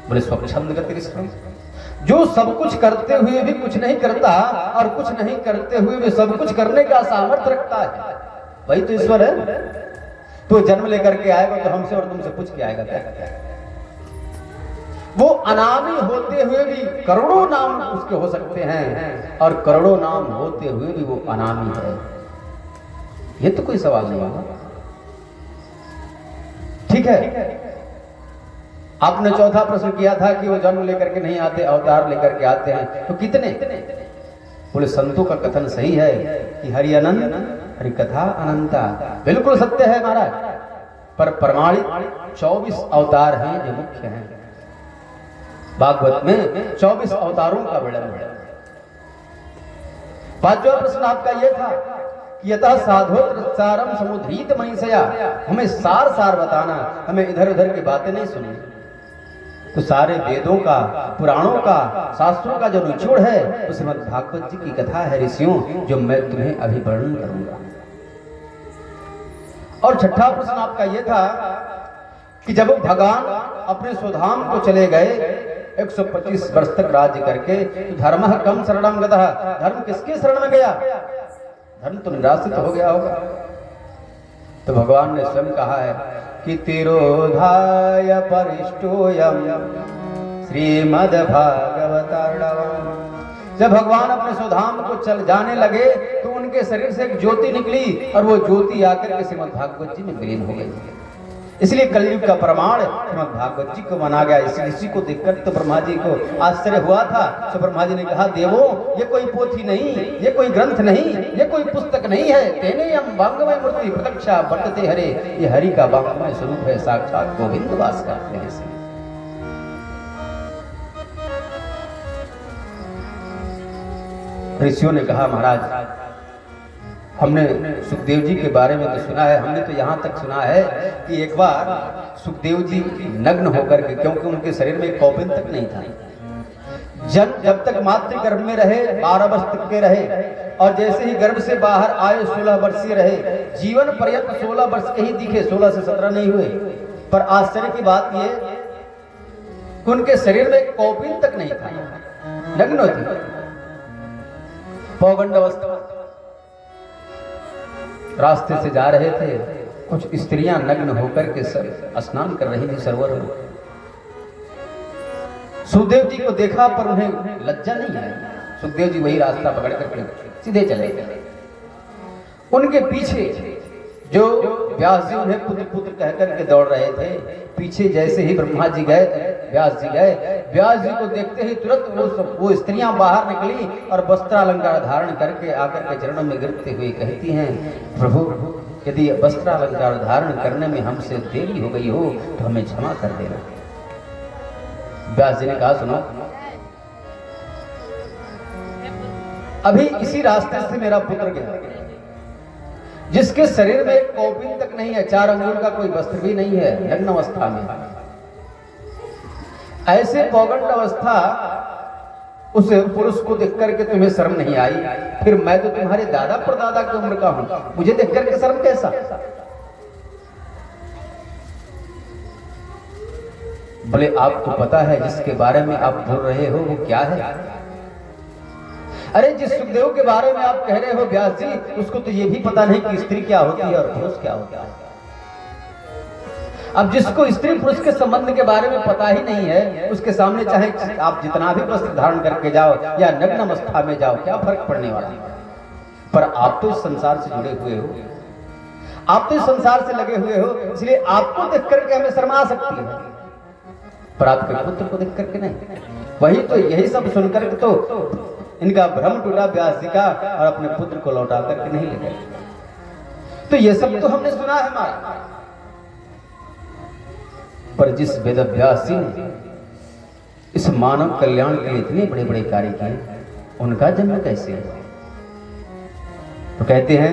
Speaker 1: बोले स्वच्छंद ईश्वर, जो सब कुछ करते हुए भी कुछ नहीं करता और कुछ नहीं करते हुए भी सब कुछ करने का सामर्थ्य रखता है, वही तो ईश्वर है। तो जन्म लेकर के आएगा तो हमसे और तुमसे पूछ के आएगा क्या करता है? वो अनामी होते हुए भी करोड़ों नाम उसके हो सकते हैं और करोड़ों नाम होते हुए भी वो अनामी है। ये तो कोई सवाल नहीं होगा। ठीक है, आपने चौथा प्रश्न किया था कि वो जन्म लेकर के नहीं आते, अवतार लेकर के आते हैं, तो कितने? बोले संतों का कथन सही है कि हरि अनंत, हरि कथा अनंता, बिल्कुल सत्य है महाराज। पर प्रमाणित 24 अवतार हैं जो मुख्य हैं। भागवत में 24 अवतारों का वर्णन है। पांचवा प्रश्न आपका यह था कि यतः साधोत्रसारम समुद्रीत महिषया, हमें सार सार बताना, हमें इधर उधर की बातें नहीं सुननी। तो सारे वेदों का, पुराणों का, शास्त्रों का जो निचोड़ है वो श्रीमद् भागवत जी की कथा है ऋषियों, जो मैं तुम्हें अभी वर्णन करूंगा। और छठा प्रश्न आपका यह था कि जब भगवान अपने स्वधाम को चले गए 125 वर्ष तक राज्य करके, तो धर्म कम शरणम गतः, धर्म किसके शरण में गया? धर्म तो निराश्रित हो गया होगा। तो भगवान ने स्वयं कहा है कि तिरोधाय परिष्टोयम श्रीमद् भागवतार्णवम्। जब भगवान अपने स्वधाम को चल जाने लगे तो उनके शरीर से एक ज्योति निकली और वो ज्योति आकर के श्रीमद् भागवत जी में विलीन हो गई। इसलिए कलयुग का प्रमाण श्रीमद् भागवत जी को माना गया। इसी को देखकर तो ब्रह्मा जी को आश्चर्य हुआ था। तो ब्रह्मा जी ने कहा, देवो ये कोई पोथी नहीं, ये कोई ग्रंथ नहीं, ये कोई पुस्तक नहीं है, तेने हम वांगमय मूर्ति प्रत्यक्षा वर्तते हरे, ये हरि का वांगमय स्वरूप है, साक्षात गोविंद वास करते हैं। ऋषियों ने कहा, महाराज हमने सुखदेव जी के बारे में तो सुना है, हमने तो यहाँ तक सुना है कि एक बार सुखदेव जी नग्न होकर के, क्योंकि उनके शरीर में कौपिन तक नहीं था, जब तक मातृ गर्भ में रहे 12 वर्ष तक के रहे, और जैसे ही गर्भ से बाहर आए 16 वर्षीय रहे, जीवन पर्यंत 16 वर्ष के ही दिखे, 16 से 17 नहीं हुए। पर आश्चर्य की बात यह कि उनके शरीर में कौपिन तक नहीं था, नग्न थी, पौगंड अवस्था। रास्ते से जा रहे थे, कुछ स्त्रियां नग्न होकर के स्नान कर रही थी सरोवर में। सुखदेव जी को देखा पर उन्हें लज्जा नहीं आई। सुखदेव जी वही रास्ता पकड़ करके सीधे चले गए। उनके पीछे जो व्यास जी उन्हें पुत्र पुत्र कहकर के दौड़ रहे थे, पीछे जैसे ही ब्रह्मा जी गए, व्यास जी गए, व्यास जी को देखते ही तुरंत वो स्त्रियां बाहर निकली और वस्त्रालंकार धारण करके आकर के चरणों में गिरते हुए कहती हैं, प्रभु यदि वस्त्रालंकार धारण करने में हमसे देरी हो गई हो तो हमें क्षमा कर देना। व्यास जी ने कहा, सुनो, अभी इसी रास्ते से मेरा पुत्र गया, जिसके शरीर में एक कौपिन तक नहीं है, 4 अंगुल का कोई वस्त्र भी नहीं है, नग्न अवस्था में। ऐसे पौगंड अवस्था उस पुरुष को देख करके तुम्हें शर्म नहीं आई, फिर मैं तो तुम्हारे दादा परदादा की उम्र का हूं, मुझे देख करके शर्म कैसा? बोले आपको पता है जिसके बारे में आप बोल रहे हो वो क्या है? अरे जिस सुखदेव के बारे में आप कह रहे हो व्यास जी, उसको तो ये भी पता नहीं कि स्त्री क्या होती है और पुरुष क्या होता है। अब जिसको स्त्री पुरुष के संबंध के बारे में पता ही नहीं है, उसके सामने चाहे आप जितना भी वस्त्र धारण करके जाओ या नग्न अवस्था में जाओ, क्या फर्क पड़ने वाला है? पर आप तो इस संसार से जुड़े हुए हो, आप तो इस संसार से लगे हुए हो, इसलिए आपको देख करके हमें शर्मा सकती है, पर आपके पुत्र को देख करके नहीं। वही तो, यही सब सुनकर तो इनका भ्रम टूटा व्यास जी का, और अपने पुत्र को लौटा करके नहीं ले गए। तो ये सब तो हमने सुना है हमारा, पर जिस वेद व्यास जी ने इस मानव कल्याण के लिए इतने बड़े बड़े कार्य किए, उनका जन्म कैसे हुआ? तो कहते हैं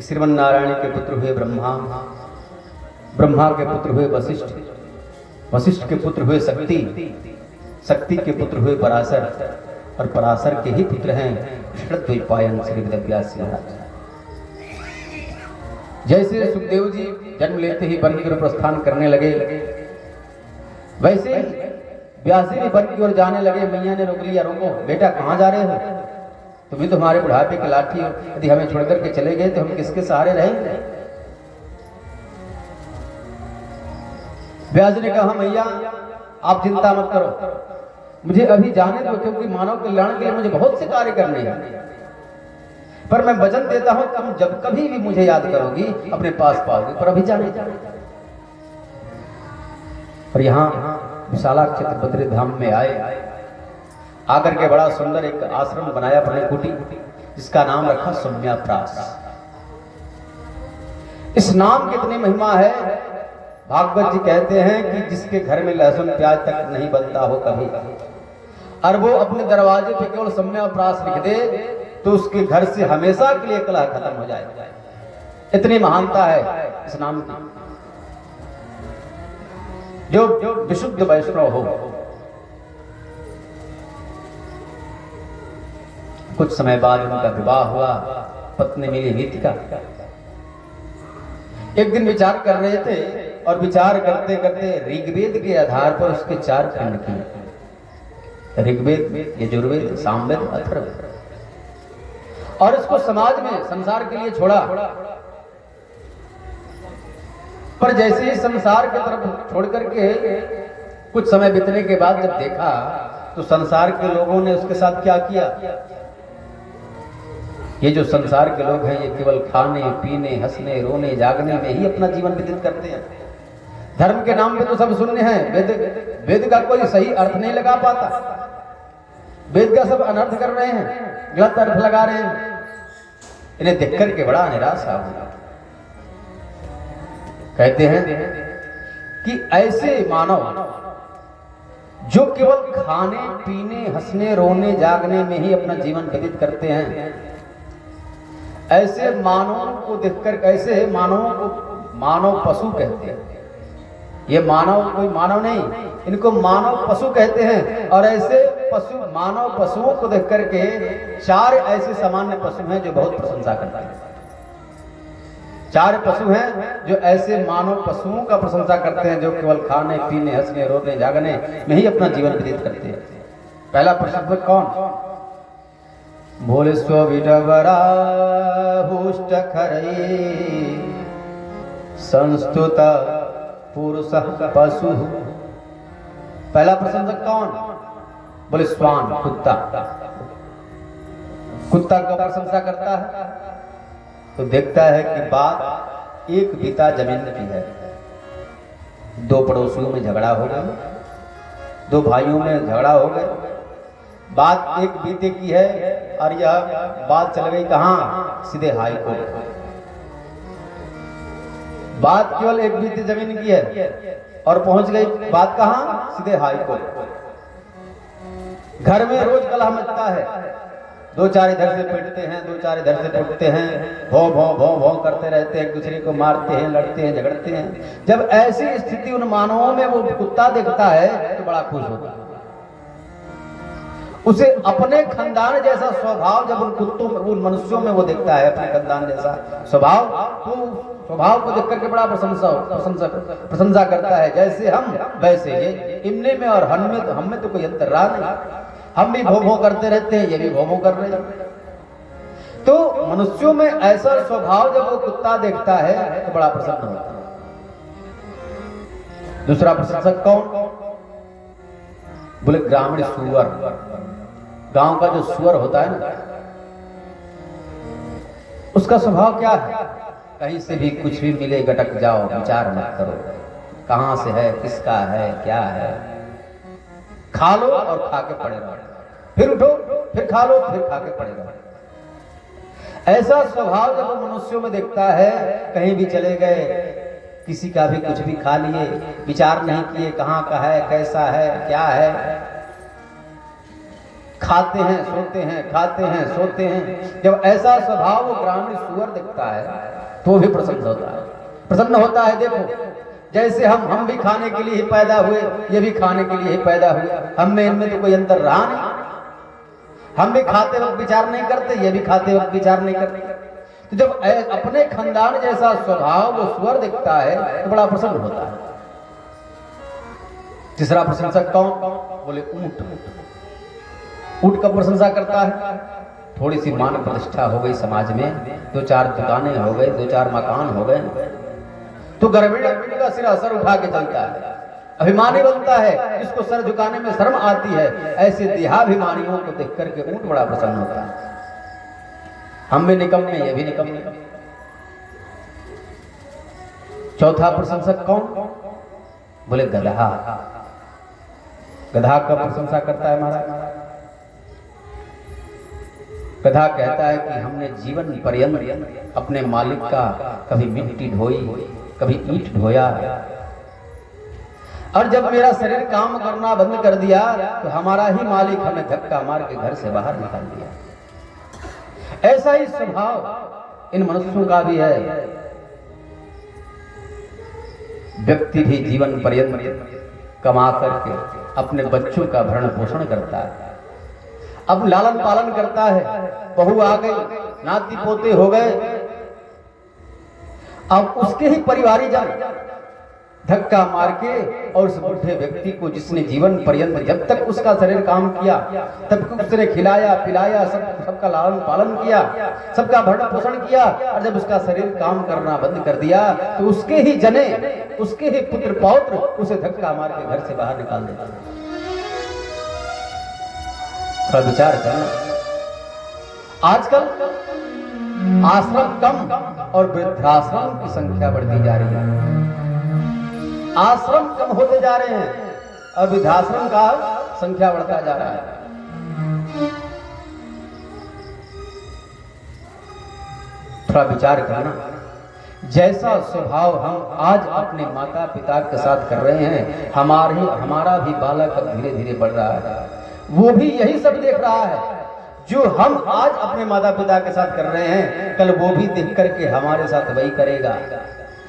Speaker 1: श्रीमन नारायण के पुत्र हुए ब्रह्मा, ब्रह्मा के पुत्र हुए वशिष्ठ, वशिष्ठ के पुत्र हुए शक्ति, शक्ति के पुत्र हुए पराशर, और पराशर के ही पुत्र हैं षड्द्वैपायन श्री वेदव्यास महाराज। जैसे सुखदेव जी जन्म लेते ही वन की ओर प्रस्थान करने लगे, वैसे व्यास जी भी वन की ओर जाने लगे। मैया ने रोक लिया, रोको बेटा कहाँ जा रहे हो? तुम्हें तो हमारे बुढ़ापे की लाठी हो, यदि हमें छोड़ करके चले गए तो हम किसके सहारे रहेंगे? व्यास जी ने कहा मैया आप चिंता मत करो, मुझे अभी जाने दो, क्योंकि मानव कल्याण के लिए मुझे बहुत से कार्य करने हैं, पर मैं वचन देता हूं तुम जब कभी भी मुझे याद करोगी अपने पास पाओगे, पर अभी जाने दो। और यहाँ विशाला क्षेत्र बद्री धाम में आए, आकर के बड़ा सुंदर एक आश्रम बनाया पर्णकुटी, जिसका नाम रखा सौम्याप्रास। इस नाम की इतनी महिमा है, भागवत जी कहते हैं कि जिसके घर में लहसुन प्याज तक नहीं बनता हो कभी, और वो अपने दरवाजे पे केवल सौम्याप्रास लिख दे तो उसके घर से हमेशा के लिए कलह खत्म हो जाए। इतनी महानता है इस नाम की। जो विशुद्ध वैष्णव हो, कुछ समय बाद उनका विवाह हुआ, पत्नी मिली नीतिका। एक दिन विचार कर रहे थे, और विचार करते करते ऋग्वेद के आधार पर उसके 4 खंड किए, ऋग्वेद, यजुर्वेद, सामवेद, अथर्ववेद, और इसको समाज में संसार के लिए छोड़ा। पर जैसे ही संसार की तरफ छोड़ करके कुछ समय बीतने के बाद जब देखा तो संसार के लोगों ने उसके साथ क्या किया। ये जो संसार के लोग हैं, ये केवल खाने पीने हंसने रोने जागने में ही अपना जीवन व्यतीत करते हैं। धर्म के नाम पे तो सब शून्य है, वेद का कोई सही अर्थ नहीं लगा पाता, वेद का सब अनर्थ कर रहे हैं, गलत अर्थ लगा रहे हैं। इन्हें देख करके बड़ा निराशा हुआ। कहते हैं कि ऐसे मानव जो केवल खाने पीने हंसने रोने जागने में ही अपना जीवन व्यतीत करते हैं, ऐसे मानवों को देखकर, ऐसे मानवों को मानव पशु कहते हैं। ये मानव कोई मानव नहीं, इनको मानव पशु कहते हैं। और ऐसे पशु, मानव पशुओं को देख करके 4 ऐसे सामान्य पशु हैं जो बहुत प्रशंसा करते हैं। 4 पशु हैं जो ऐसे मानव पशुओं का प्रशंसा करते हैं, जो केवल खाने पीने हंसने रोने जागने में ही अपना जीवन व्यतीत करते हैं। पहला पशु कौन? भोले स्व विडबरा हुष्ट खरे संस्तुत पुरुष पशु। पहला प्रशंसक कौन? बोले स्वान, कुत्ता। कुत्ता का प्रशंसा करता है तो देखता है कि बात एक बीता जमीन की है। 2 पड़ोसियों में झगड़ा हो गया, 2 भाइयों में झगड़ा हो गया, बात एक बीते की है, और यह बात चल गई कहां? सीधे हाई कोर्ट। बात केवल एक बीते जमीन की है और पहुंच गई बात कहां? सीधे हाई कोर्ट। घर में रोज कलह मचता है, 2-4 इधर से पीटते हैं, 2-4 इधर से पीटते हैं, भौ भौ भौ भौ करते रहते हैं, एक दूसरे को मारते हैं, लड़ते हैं, झगड़ते हैं। जब ऐसी स्थिति उन मानवों में वो कुत्ता देखता है तो बड़ा खुश होता है। उसे अपने खानदान जैसा स्वभाव जब उन कुत्तों, उन मनुष्यों में वो देखता है, अपने खानदान जैसा स्वभाव, तो स्वभाव को देख करके बड़ा प्रशंसा करता है। जैसे हम वैसे ये, इनने में और हम में तो कोई अंतर रहा नहीं। हम भी भों भों करते रहते हैं, ये भी भों भों कर रहे हैं। तो मनुष्यों में ऐसा स्वभाव जब वो कुत्ता देखता है तो बड़ा प्रसन्न होता है। दूसरा प्रशंसक कौन? बोले ग्रामीण सुअर। गांव का जो सुअर होता है ना, उसका स्वभाव क्या है? कहीं से भी कुछ भी मिले गटक जाओ, विचार मत करो कहां से है, किसका है, क्या है, खा लो और खा के पड़े रहो, फिर उठो, फिर खा लो, फिर खा के पड़े रहो। ऐसा स्वभाव जब वो मनुष्यों में देखता है, कहीं भी चले गए, किसी का भी कुछ भी खा लिए, विचार नहीं किए कहां का है, कैसा है, क्या है, खाते हैं, सोते हैं, खाते हैं, सोते हैं। जब ऐसा स्वभाव वो ग्रामीण सुअर देखता है तो भी प्रसन्न होता है। देखो जैसे हम भी खाने के लिए ही पैदा हुए, ये भी खाने के लिए ही पैदा हुए, हम में इनमें तो कोई अंतर रहा नहीं। हम भी खाते वक्त विचार नहीं करते, ये भी खाते वक्त विचार नहीं करते। तो जब अपने खानदान जैसा स्वभाव वो सुअर दिखता है तो बड़ा प्रसन्न होता है। तीसरा प्रशंसक कौन? बोले ऊंट। ऊंट का प्रशंसा करता है। थोड़ी सी मान प्रतिष्ठा हो गई समाज में, 2-4 दुकानें हो गई, 2-4 मकान हो गए, तो ग्रामीण का सिरा सर उठा के चलता है, अभिमानी बनता है। जिसको सर झुकाने में शर्म आती है, ऐसे देहाभिमानियों को देख करके ऊंट बड़ा प्रसन्न होता है। हम भी निकम्मे, ये भी निकम्मे। चौथा प्रशंसक कौन? बोले गधा। गधा का प्रशंसा करता है महाराज। गधा कहता है कि हमने जीवन पर्यंत अपने मालिक का कभी मिट्टी ढोई, कभी ईंट ढोया, और जब मेरा शरीर काम करना बंद कर दिया तो हमारा ही मालिक हमें धक्का मार के घर से बाहर निकाल दिया। ऐसा ही स्वभाव इन मनुष्यों का भी है। व्यक्ति भी जीवन पर्यंत कमा करके अपने बच्चों का भरण पोषण करता है, अब लालन पालन करता है, बहू आ गई, नाती पोते हो गए, अब उसके ही परिवारी जन धक्का मार के और उस बुढ़े व्यक्ति को, जिसने जीवन पर्यंत जब तक उसका शरीर काम किया तब तक उसने खिलाया पिलाया, सबका लालन पालन किया, सबका भरण पोषण किया, और जब उसका शरीर काम करना बंद कर दिया तो उसके ही जने, उसके ही पुत्र पौत्र उसे धक्का मार के घर से बाहर निकाल देते। थोड़ा विचार करना। आजकल आश्रम कम और वृद्धाश्रम की संख्या बढ़ती जा रही है। आश्रम कम होते जा रहे हैं और वृद्धाश्रम का संख्या बढ़ता जा रहा है। थोड़ा विचार करना। जैसा स्वभाव हम आज अपने माता पिता के साथ कर रहे हैं, हमारा भी बालक धीरे धीरे बढ़ रहा है। वो भी यही सब देख रहा है जो हम आज अपने माता पिता के साथ कर रहे हैं, कल वो भी देख करके हमारे साथ वही करेगा।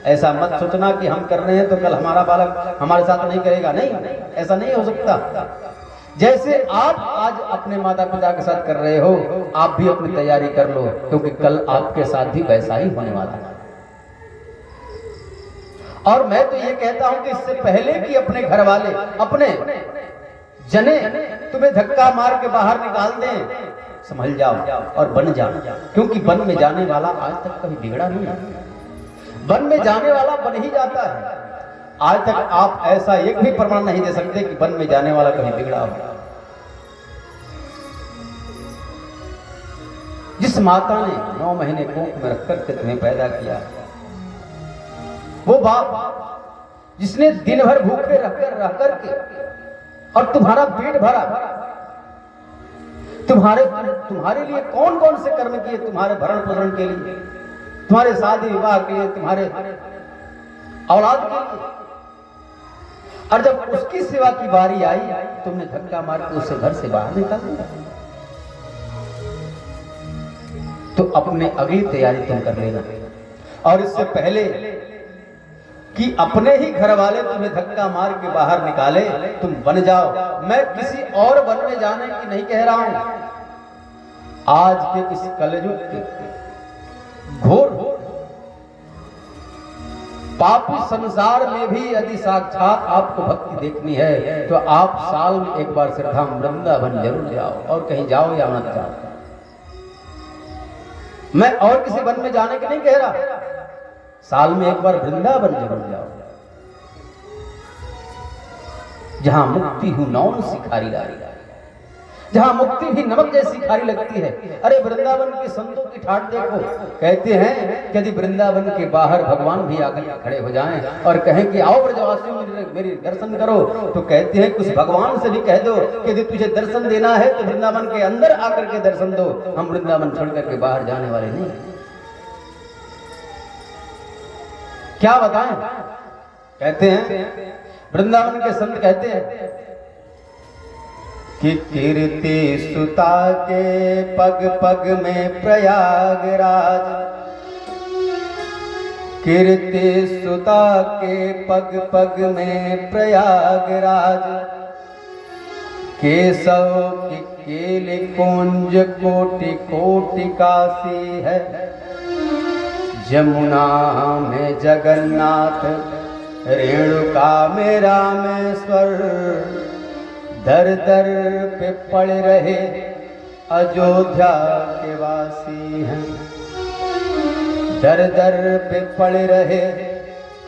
Speaker 1: ऐसा मत सोचना कि हम कर रहे हैं तो कल हमारा बालक हमारे साथ नहीं करेगा। नहीं, ऐसा नहीं हो सकता। जैसे आप आज अपने माता पिता के साथ कर रहे हो, आप भी अपनी तैयारी कर लो, क्योंकि कल आपके साथ भी वैसा ही होने वाला है। और मैं तो ये कहता हूं कि इससे पहले कि अपने घर वाले, अपने जने तुम्हें धक्का मार के बाहर निकाल दें, संभल जाओ और बन जाओ, क्योंकि वन में जाने वाला आज तक कभी बिगड़ा नहीं है। वन में जाने वाला बन ही जाता है। आज तक आप ऐसा एक भी प्रमाण नहीं दे सकते कि वन में जाने वाला कभी बिगड़ा हो। जिस माता ने 9 महीने कोख में रख करके तुम्हें पैदा किया, वो बाप जिसने दिन भर भूखे रह करके और तुम्हारा पेट भरा, तुम्हारे लिए कौन कौन से कर्म किए, तुम्हारे भरण पोषण के लिए, तुम्हारे शादी विवाह के लिए, तुम्हारे औलाद के लिए, और जब उसकी सेवा की बारी आई तुमने धक्का मार के उसे घर से बाहर निकाल दिया। तो अपने अगली तैयारी तुम कर लेना। और इससे पहले कि अपने ही घर वाले तुम्हें धक्का मार के बाहर निकाले, तुम बन जाओ। मैं किसी और वन में जाने की नहीं कह रहा हूं। आज के इस कलयुग के घोर पापी संसार में भी यदि साक्षात आपको भक्ति देखनी है तो आप साल में एक बार श्रद्धा वृंदावन जरूर जाओ, और कहीं जाओ या मत जाओ। मैं और किसी वन में जाने के नहीं कह रहा, साल में एक बार वृंदावन जरूर जाओ, जहां मुक्ति हूं नौन सिखारी लारी, जहां मुक्ति भी नमक जैसी खारी लगती है। अरे वृंदावन के संतों की ठाट देखो, कहते हैं कि यदि वृंदावन के बाहर भगवान भी आकर खड़े हो जाएं और कहें कि आओ ब्रजवासियों मेरी दर्शन करो, तो कहते हैं कुछ भगवान से भी कह दो कि यदि तुझे दर्शन देना है तो वृंदावन के अंदर आकर के दर्शन दो, हम वृंदावन छोड़ करके बाहर जाने वाले नहीं। क्या बताएं? कहते हैं वृंदावन के संत कहते हैं कि कीर्ति सुता के पग पग में प्रयागराज, कीर्ति सुता के पग पग में प्रयागराज, केशव की केली कुंज कोटि कोटि काशी है, जमुना में जगन्नाथ रेणुका में रामेश्वर, दर दर पे पड़ रहे अयोध्या के वासी हैं, दर दर पे पड़ रहे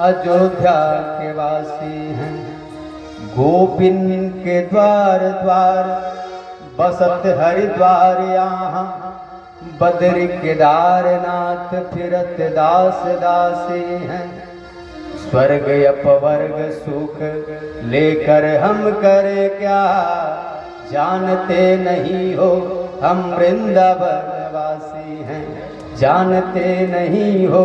Speaker 1: अयोध्या के वासी हैं। गोपिन के द्वार द्वार बसत हरिद्वार, यहाँ बद्री केदारनाथ फिरत दास दासी हैं। स्वर्ग अपवर्ग सुख लेकर हम करे क्या, जानते नहीं हो हम वृंदावन वासी हैं, जानते नहीं हो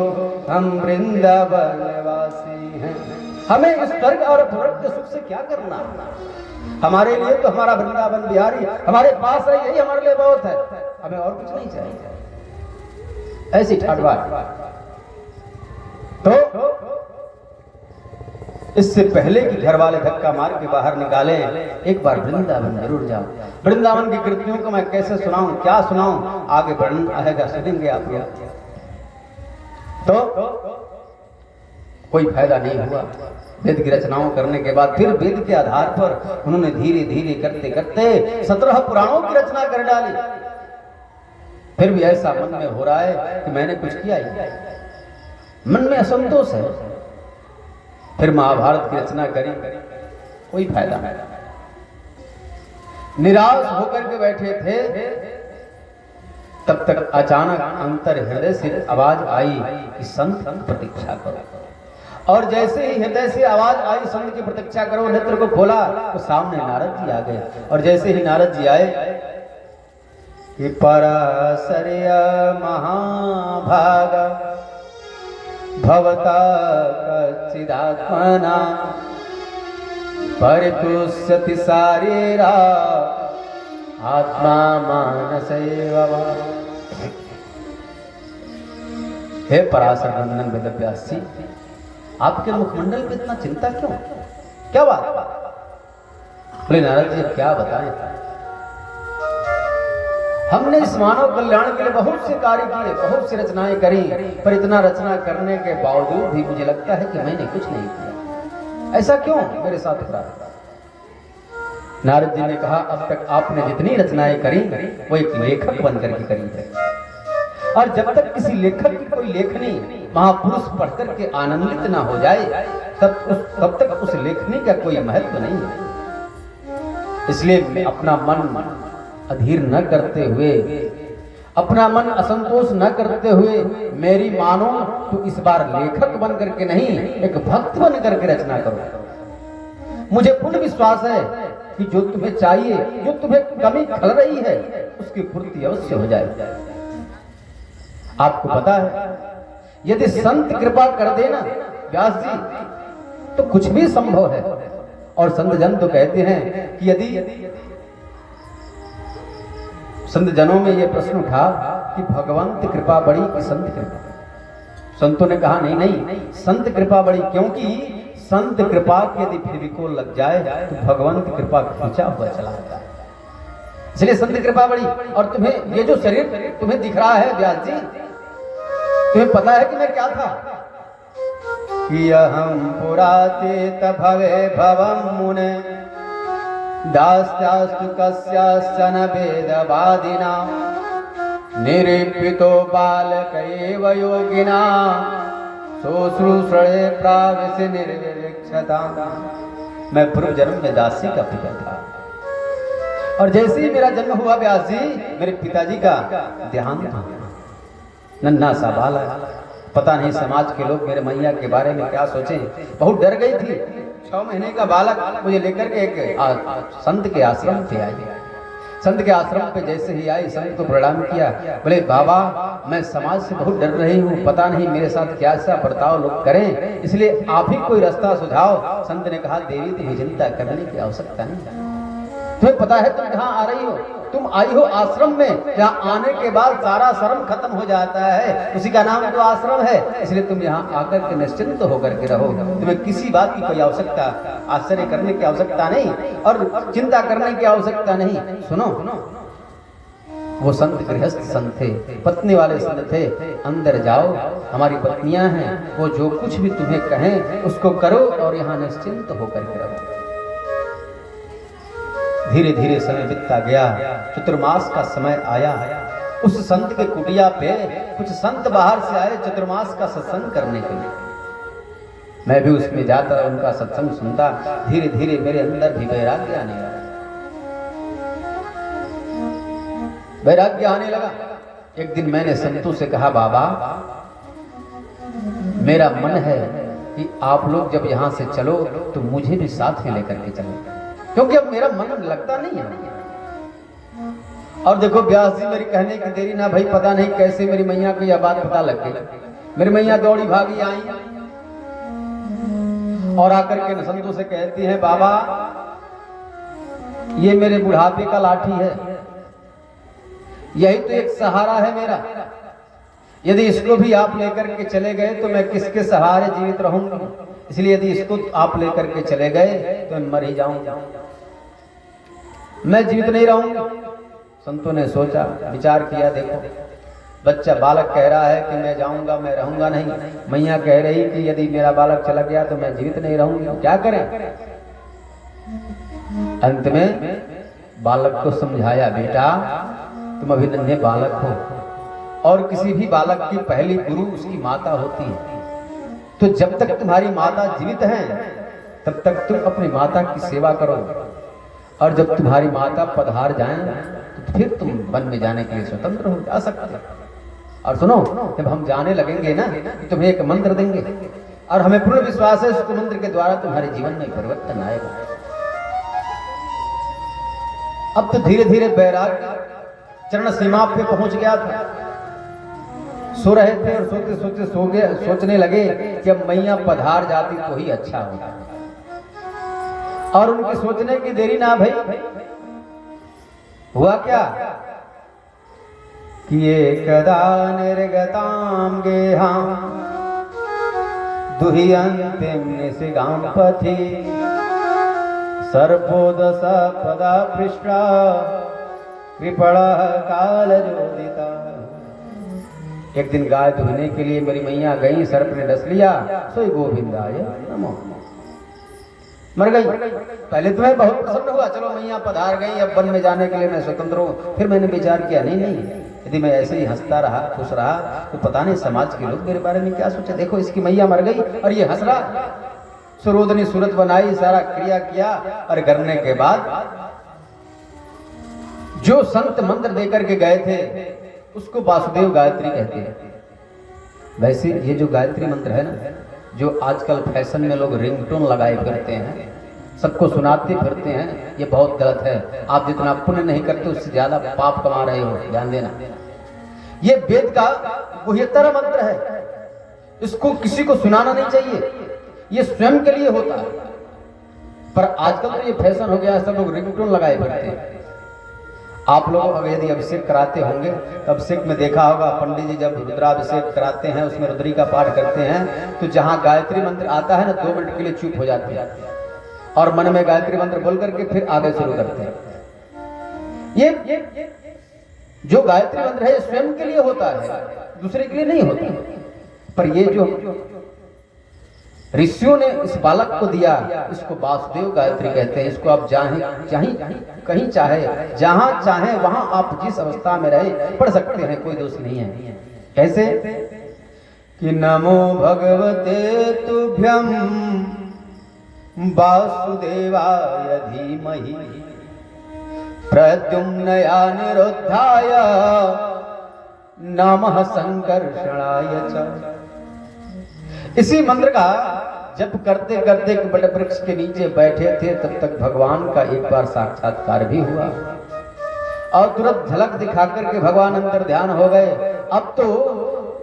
Speaker 1: हम वृंदावन वासी हैं। हमें इस स्वर्ग और अपवर्ग के सुख से क्या करना? हमारे लिए तो हमारा वृंदावन बिहारी हमारे पास है, यही हमारे लिए बहुत है, हमें और कुछ नहीं चाहिए। ऐसी ठाटवा तो इससे पहले कि घर वाले धक्का मार के बाहर निकाले, एक बार वृंदावन जरूर जाओ। वृंदावन की कृतियों को मैं कैसे सुनाऊं, क्या सुनाऊं, आगे वर्णन आएगा, सुनेंगे आप लोग। तो कोई फायदा नहीं हुआ। वेद की रचनाओं करने के बाद फिर वेद के आधार पर उन्होंने धीरे धीरे करते करते 17 पुराणों की रचना कर डाली। फिर भी ऐसा मन में हो रहा है कि मैंने कुछ किया ही, मन में असंतोष है। फिर महाभारत की रचना करी, कोई फायदा नहीं। निराश होकर के बैठे थे, तब तक अचानक अंतर हृदय से आवाज आई कि संत की प्रतीक्षा करो। और जैसे ही हृदय से आवाज आई संत की प्रतीक्षा करो, नेत्र को खोला तो सामने नारद जी आ गए। और जैसे ही नारद जी आए कि पराशर्य महाभागा भवता कच्चिदात्मना परितुष्यति शारीरा आत्मा मानसैव वा। हे पराशर नंदन वेदव्यास जी, आपके मुखमंडल पे इतना चिंता क्यों, क्या बात? बोले नारद जी क्या बताएं, हमने इस मानव कल्याण के लिए बहुत से कार्य किए, बहुत सी रचनाएं करी, पर इतना रचना करने के बावजूद भी मुझे लगता है कि मैंने कुछ नहीं किया। ऐसा क्यों मेरे साथ हो रहा है? नारद जी ने कहा, अब तक आपने जितनी रचनाएं करी वो एक लेखक बनकर के करी है, और जब तक किसी लेखक की कोई लेखनी महापुरुष पढ़कर के आनंदित ना हो जाए तब तक उस लेखनी का कोई महत्व नहीं है। इसलिए अपना मन अधीर न करते हुए, अपना मन असंतोष न करते हुए, मेरी मानो तो इस बार लेखक बन करके नहीं, एक भक्त बन करके रचना करो। मुझे पूर्ण विश्वास है कि जो तुम्हें चाहिए, जो तुम्हें कमी खल रही है, उसकी पूर्ति अवश्य हो जाए। आपको पता है, यदि संत कृपा कर देना व्यास जी तो कुछ भी संभव है। और संत जन तो कहते हैं कि यदि संत जनों में यह प्रश्न उठा कि भगवंत कृपा बड़ी कि संत कृपा, संतों ने कहा नहीं, संत कृपा बड़ी, क्योंकि संत कृपा के यदि फेविकोल लग जाए तो भगवंत कृपा खींचा हुआ चला जाता है। इसलिए संत कृपा बड़ी। और तुम्हें ये जो शरीर तुम्हें दिख रहा है व्यास जी, तुम्हें पता है कि मैं क्या था? कि अहम पुरातीत भवे भवम मुने दास्यास्तु कस्याश्चन वेदवादिना निरूपितो बालकैव योगिना शुश्रूषणे प्राविश निर्विवक्षता। मैं पूर्व जन्म में दासी का पिता था और जैसे ही मेरा जन्म हुआ व्यास जी, मेरे पिताजी का देहांत हो गया। नन्हा सा बालक, पता नहीं समाज के लोग मेरे मैया के बारे में क्या सोचे। बहुत डर गई थी। 6 महीने का बालक मुझे लेकर के एक संत के आश्रम पे आई। संत के आश्रम पे जैसे ही आई, संत को प्रणाम किया। बोले बाबा, मैं समाज से बहुत डर रही हूँ, पता नहीं मेरे साथ क्या सा बर्ताव लोग करें, इसलिए आप ही कोई रास्ता सुझाओ। संत ने कहा, देवी तुम्हें चिंता करने की आवश्यकता नहीं। तुम्हें पता है तुम कहाँ आ रही हो? तुम आई हो आश्रम में, जहाँ आने के बाद सारा शर्म खत्म हो जाता है। उसी का नाम तो आश्रम है, इसलिए तुम यहाँ आकर के निश्चिंत होकर के रहो। तुम्हें किसी बात की कोई आवश्यकता, आश्चर्य करने की आवश्यकता नहीं और चिंता करने की आवश्यकता नहीं। सुनो, वो संत गृहस्थ संत थे, पत्नी वाले संत थे। अंदर जाओ, हमारी पत्नियां हैं, वो जो कुछ भी तुम्हें कहें उसको करो और यहाँ निश्चिंत होकर के रहो। धीरे धीरे समय बीतता गया। चतुर्मास का समय आया। उस संत के कुटिया पे कुछ संत बाहर से आए चतुर्मास का सत्संग करने के लिए। मैं भी उसमें जाता, उनका सत्संग सुनता। धीरे धीरे मेरे अंदर भी वैराग्य आने लगा। वैराग्य आने लगा। एक दिन मैंने संतों से कहा, बाबा, मेरा मन है कि आप लोग जब यहाँ से चलो तो मुझे भी साथ में लेकर के चलो, क्योंकि अब मेरा मन लगता नहीं है। और देखो व्यास जी, मेरी कहने की देरी ना भाई, पता नहीं कैसे मेरी मैया को यह बात पता लग गई। मेरी मैया दौड़ी भागी आई और आकर के संतों से कहती है, बाबा, ये मेरे बुढ़ापे का लाठी है, यही तो एक सहारा है मेरा। यदि इसको भी आप लेकर के चले गए तो मैं किसके सहारे जीवित रहूंगा? इसलिए यदि इसको आप लेकर के चले गए तो मैं मर ही जाऊंगा, मैं जीवित नहीं रहूंगा। संतों ने सोचा, विचार किया। देखो, बच्चा बालक कह रहा है कि मैं जाऊंगा, मैं रहूंगा नहीं। मैया कह रही कि यदि मेरा बालक चला गया तो मैं जीवित नहीं रहूंगी, क्या करें? अंत में बालक को समझाया, बेटा तुम अभी नन्हे बालक हो और किसी भी बालक की पहली गुरु उसकी माता होती है। तो जब तक तुम्हारी माता जीवित है तब तक तुम अपनी माता की सेवा करो, और जब तुम्हारी माता पधार जाएं तो फिर तुम वन में जाने के लिए स्वतंत्र हो जा सकते हो। और सुनो, जब हम जाने लगेंगे ना तो तुम्हें एक मंत्र देंगे और हमें पूर्ण विश्वास है उस मंत्र के द्वारा तुम्हारे जीवन में परिवर्तन आएगा। अब तो धीरे धीरे बैराग चरण सीमा पे पहुंच गया था। सो रहे थे और सोते सोते सो गए, सोचने लगे कि अब मैया पधार जाती तो ही अच्छा होता। और उनके सोचने की देरी ना भई। हुआ क्या कि एकदा निर्गताम गेहां दुह्यन्तीं निशिगां पथि सर्पोदश पदा पृष्ठा कृपणः कालजोदिता। एक दिन गाय दुहने के लिए मेरी मैया गई, सर्प ने डस लिया, सोई गोविंदाय नमो। मर गई। पहले तो मैं बहुत प्रसन्न हुआ, चलो मैया पधार गई, अब वन में जाने के लिए मैं स्वतंत्र हूँ। फिर मैंने विचार किया, नहीं, यदि मैं ऐसे ही हंसता रहा, खुश रहा, तो पता नहीं समाज के लोग मेरे बारे में क्या सोचे। देखो, इसकी मैया मर गई और ये हंस रहा। सुरोधनी सूरत बनाई, सारा क्रिया किया और करने के बाद जो संत मंत्र देकर के गए थे उसको वासुदेव गायत्री कहते हैं। वैसे ये जो गायत्री मंत्र है ना, जो आजकल फैशन में लोग रिंगटोन लगाए फिरते हैं, सबको सुनाते फिरते हैं, ये बहुत गलत है। आप जितना पुण्य नहीं करते उससे ज्यादा पाप कमा रहे हो, ध्यान देना। ये वेद का गुह्यतर मंत्र है, इसको किसी को सुनाना नहीं चाहिए, ये स्वयं के लिए होता है। पर आजकल तो ये फैशन हो गया है, सब लोग रिंगटोन लगाए फिरते हैं। आप लोग अगर यदि अभिषेक कराते होंगे तो अभिषेक में देखा होगा, पंडित जी जब रुद्राभिषेक कराते हैं, उसमें रुद्री का पाठ करते हैं, तो जहां गायत्री मंत्र आता है ना, 2 मिनट के लिए चुप हो जाते हैं और मन में गायत्री मंत्र बोल करके फिर आगे शुरू करते हैं। ये जो गायत्री मंत्र है स्वयं के लिए होता है, दूसरे के लिए नहीं होता। पर ये जो ऋषियों ने इस बालक को दिया, इसको वासुदेव गायत्री कहते हैं। इसको आप कहीं चाहे जहां चाहे वहां आप जिस अवस्था में रहे पढ़ सकते हैं, कोई दोष नहीं है। कैसे कि नमो भगवते तुभ्यं वासुदेवाय धीमहि प्रद्युम्नया निरुद्धाय नमः संकर्षणाय च। इसी मंत्र का जप करते करते बट वृक्ष के नीचे बैठे थे, तब तक भगवान का एक बार साक्षात्कार भी हुआ और तुरंत झलक दिखाकर के भगवान अंदर ध्यान हो गए। अब तो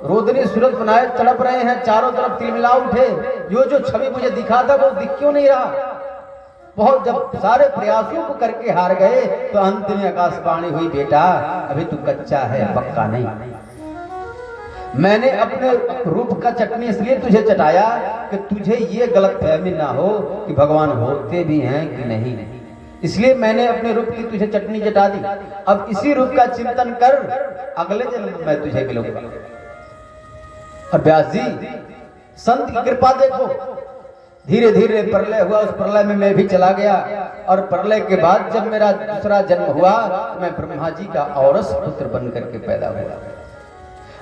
Speaker 1: रोदनी सूरत बनाए तड़प रहे हैं, चारों तरफ तिलमिला उठे। जो छवि मुझे दिखा था वो दिख क्यों नहीं रहा? बहुत जब सारे प्रयासों को करके हार गए तो अंत में आकाशवाणी हुई, बेटा अभी तू कच्चा है, पक्का नहीं। मैंने अपने रूप का चटनी इसलिए तुझे चटाया कि तुझे ये गलतफहमी ना हो कि भगवान होते भी हैं कि नहीं, इसलिए मैंने अपने रूप की तुझे चटनी चटा दी। अब इसी रूप का चिंतन कर, अगले जन्म में तुझे मिलूंगा। और व्यास जी संत की कृपा देखो, धीरे धीरे प्रलय हुआ, उस प्रलय में मैं भी चला गया और प्रलय के बाद जब मेरा दूसरा जन्म हुआ मैं ब्रह्मा जी का औरस पुत्र बन करके पैदा हुआ।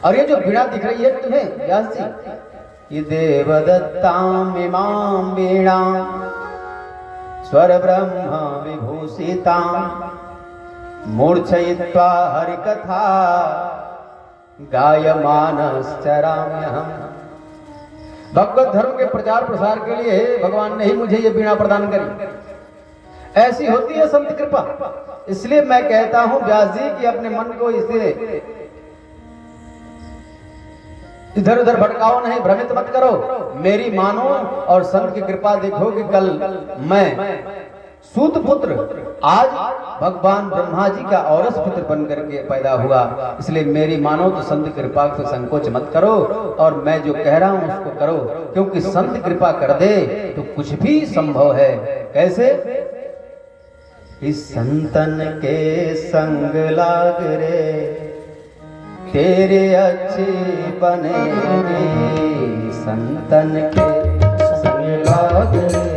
Speaker 1: और ये जो वीणा दिख रही है तुम्हें व्यास जी, ये देवदत्ताम इमाम वीणा स्वर ब्रह्म विभूषिताम मूर्छयित्वा हरिकथा गायमानश्चराम्यहम्। भगवत धर्म के प्रचार प्रसार के लिए भगवान ने ही मुझे ये वीणा प्रदान करी। ऐसी होती है संत कृपा। इसलिए मैं कहता हूं व्यास जी कि अपने मन को इसे इधर उधर भटकाओ नहीं, भ्रमित मत करो, मेरी मानो और संत की कृपा देखो कि कल मैं सूत पुत्र आज भगवान ब्रह्मा जी का औरस पुत्र बन करके पैदा हुआ। इसलिए मेरी मानो तो संत कृपा से संकोच मत करो और मैं जो कह रहा हूं उसको करो, क्योंकि संत कृपा कर दे तो कुछ भी संभव है। कैसे? इस संतन के संग लाग रे तेरे अच्छे बनेंगे, संतन के संग लाग रे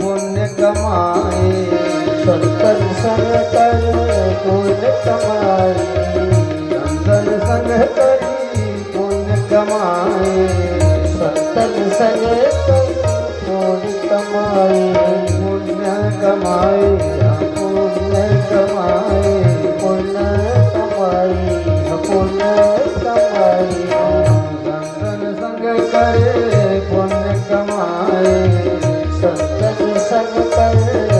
Speaker 2: पुण्य कमाए संतन संग कर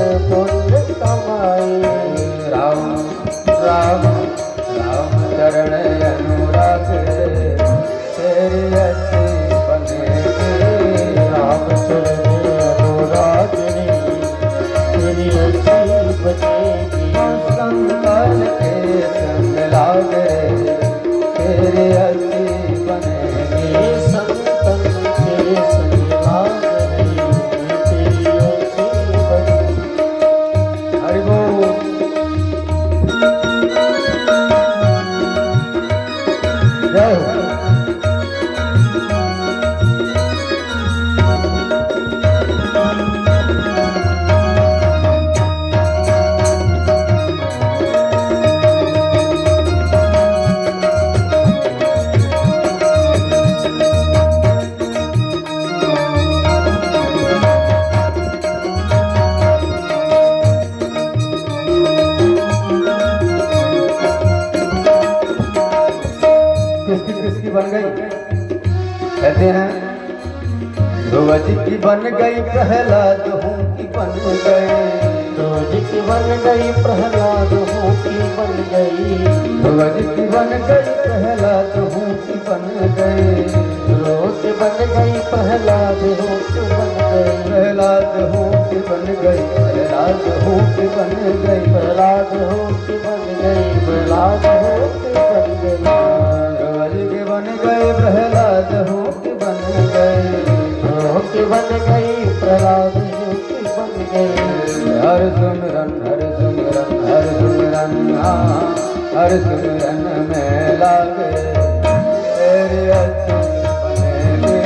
Speaker 1: गई। कहते हैं ध्रुव जी की बन गई प्रहलाद हूँ की बन गई।
Speaker 2: ध्रुव जी की बन गई प्रहलाद हूँ की बन गई।
Speaker 1: ध्रुव जी की बन गई प्रहलाद हूँ की बन गई।
Speaker 2: ध्रुव की बन गई प्रहलाद हूँ की बन गई।
Speaker 1: प्रहलाद हूँ की बन गई। प्रहलाद हूँ की बन गई।
Speaker 2: प्रहलाद हूँ की बन गई। प्रहलाद हूँ की बन गई।
Speaker 1: ध्रुव जी की बन गई प्रहलाद हूँ की बन गई।
Speaker 2: ध्रुव की बन गई प्रहलाद हूँ की बन गई।
Speaker 1: हर सुमरन हर सुमरन हर सुमरन हर सुमरन में लागे तेरे अच्छी बनेगे।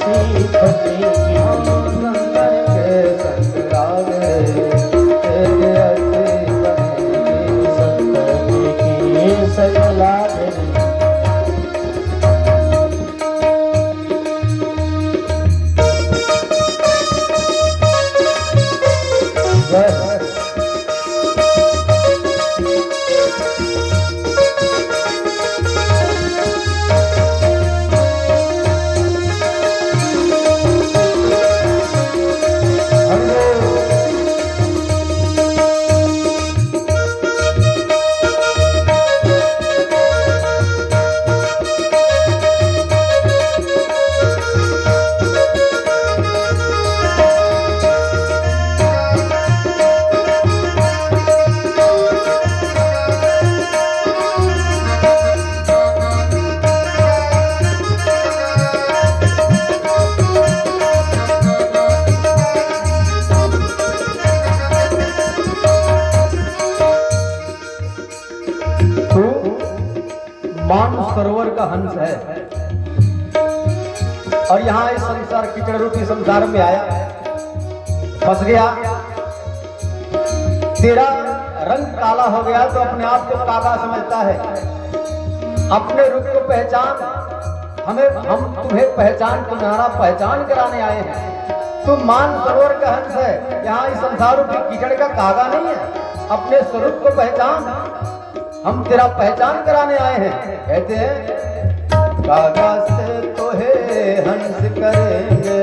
Speaker 1: संतर के संग लागे तेरे अच्छी बनेगी।
Speaker 2: संतर की सगला
Speaker 1: सरोवर का हंस है और यहाँ इस संसार कीचड़ रूपी संसार में आया, फंस गया। तेरा रंग काला हो गया तो अपने आप को काला समझता है। अपने रूप को पहचान, हम तुम्हें पहचान, तुम्हारा पहचान कराने आए हैं। तुम मान सरोवर का हंस है, यहाँ इस संसार रूपी कीचड़ का कागा नहीं है। अपने स्वरूप को पहचान, हम तेरा पहचान कराने आए हैं। कहते हैं कागा से तो है हंस करेंगे।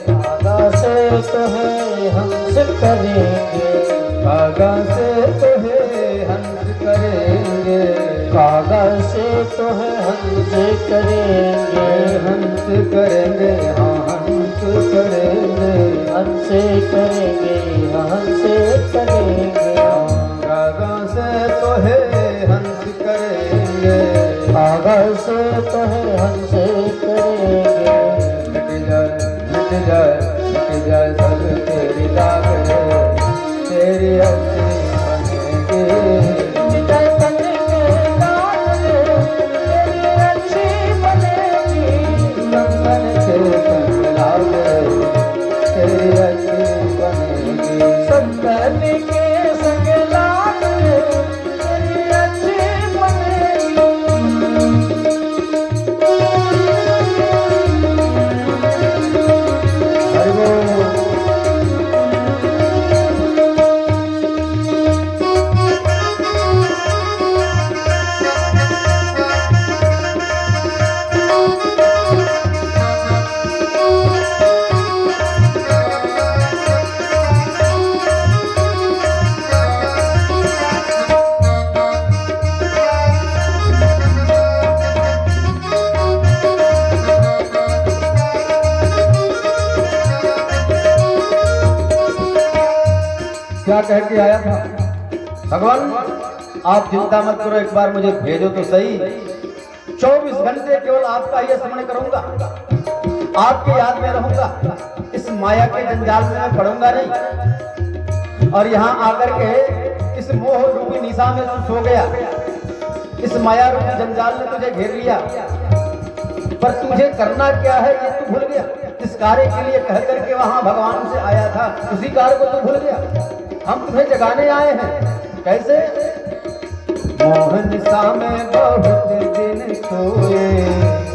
Speaker 2: कागा से तो है हंस करेंगे।
Speaker 1: कागा से तो है हंस करेंगे।
Speaker 2: कागा से तो है हंस करेंगे।
Speaker 1: हंस करेंगे हाँ हंस करेंगे।
Speaker 2: हंस करेंगे हंस करेंगे।
Speaker 1: कागा से तो है हंस करेंगे।
Speaker 2: कागा से तो है हंस करेंगे।
Speaker 1: मिट जाए सब तेरी दाग तेरी अच्छी बनेगी। संगन के संग लागे तेरी अच्छी बनेगी।
Speaker 2: संगन के संग लागे तेरी अच्छी बनेगी।
Speaker 1: हरि बोल। क्या कह के आया था भगवान? आप चिंता मत करो, एक बार मुझे भेजो तो सही। 24 घंटे केवल आपका ही स्मरण करूंगा, आपकी याद में रहूंगा। इस माया के जंजाल में मैं पड़ूंगा नहीं। और यहाँ आकर के इस मोह रूपी निशा में तू सो गया। इस माया रूपी जंजाल ने तुझे घेर लिया, पर तुझे करना क्या है ये तू भूल गया। इस कार्य के लिए कह करके वहां भगवान से आया था, उसी कार्य को तू भूल गया। हम तुम्हें जगाने आए हैं। कैसे? मोहन निशा में बहुत दिन सोए।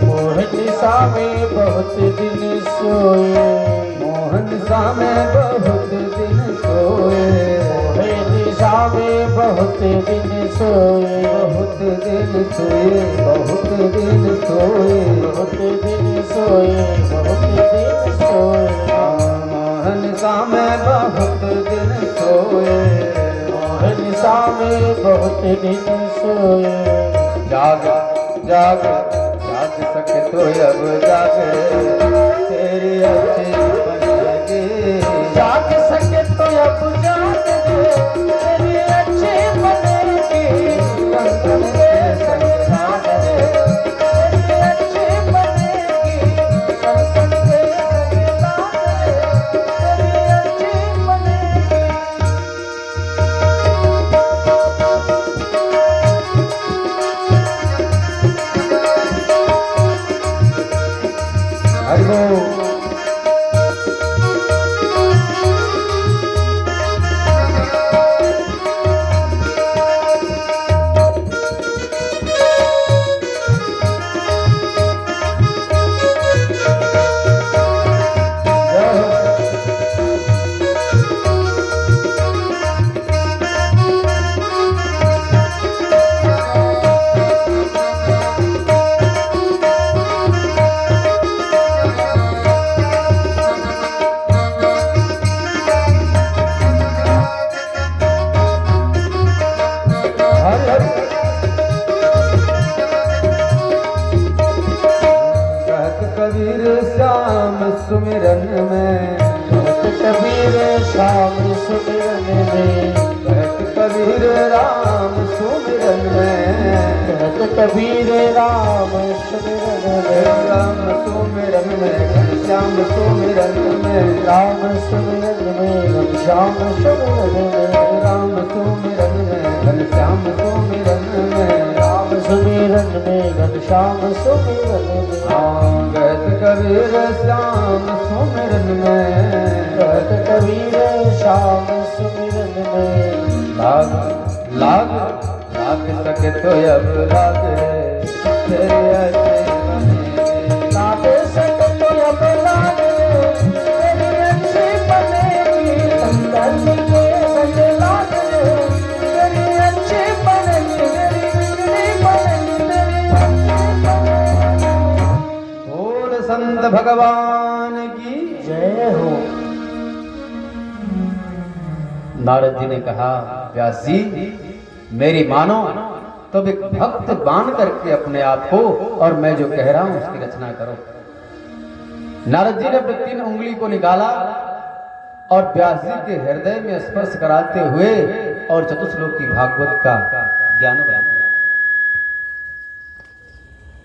Speaker 2: मोहन निशा में बहुत दिन सोए।
Speaker 1: मोहन निशा में बहुत दिन सोए।
Speaker 2: मोहन निशावे बहुत दिन सोए,
Speaker 1: बहुत दिन सोए, बहुत दिन सोए,
Speaker 2: बहुत दिन सोए, बहुत दिन सोए।
Speaker 1: मोहन सामे बहुत दिन सोए,
Speaker 2: मोहन सामे बहुत दिन सोए।
Speaker 1: जाग जाग जाग सके तो अब जागे, तेरी अच्छी बनेगी।
Speaker 2: जाग सके तो अब जाग दे, तेरी अच्छी बनेगी।
Speaker 1: कंकन के संग
Speaker 2: जाग दे, तेरी अच्छी बनेगी। कंकन के संग जाग दे, तेरी अच्छी बनेगी।
Speaker 1: हरि बोल। हरि हरि। कहत कबीर श्याम सुमिरन में,
Speaker 2: कहत कबीर शाम सुमिरन में,
Speaker 1: कहत कबीर राम सुमिरन में,
Speaker 2: कहत कबीर राम सुमिरन में,
Speaker 1: राम सुमिरन में, घनश्याम सुमिरन में,
Speaker 2: राम सुमिरन में, घनश्याम सुमिरन में,
Speaker 1: राम सुमिरन में, घनश्याम सुमिरन में,
Speaker 2: राम सुमिरन में, घनश्याम सुमिरन में।
Speaker 1: कहत कबीर श्याम सुमिरन में,
Speaker 2: कहत कबीर शाम सुमिरन में।
Speaker 1: लाग लाग लाग सके तो अब लागे, तेरे अच्छे बनेगी।
Speaker 2: लाग सके तो अब लागे, तेरी अच्छी बनेगी। कंकन के संग लागे, तेरी अच्छी बनेगी। तेरी बिगड़ी बनेगी, तेरी अच्छी बनेगी।
Speaker 1: बोल संत भगवान की।
Speaker 2: जय हो।
Speaker 1: नारद जी ने कहा, व्यास जी मेरी मानो, तो एक भक्त मान करके अपने आप को और मैं जो कह रहा हूं उसकी रचना करो। नारद जी ने अपने 3 उंगली को निकाला और व्यास जी के हृदय में स्पर्श कराते हुए और चतुश्लोकी भागवत का ज्ञान बना दिया।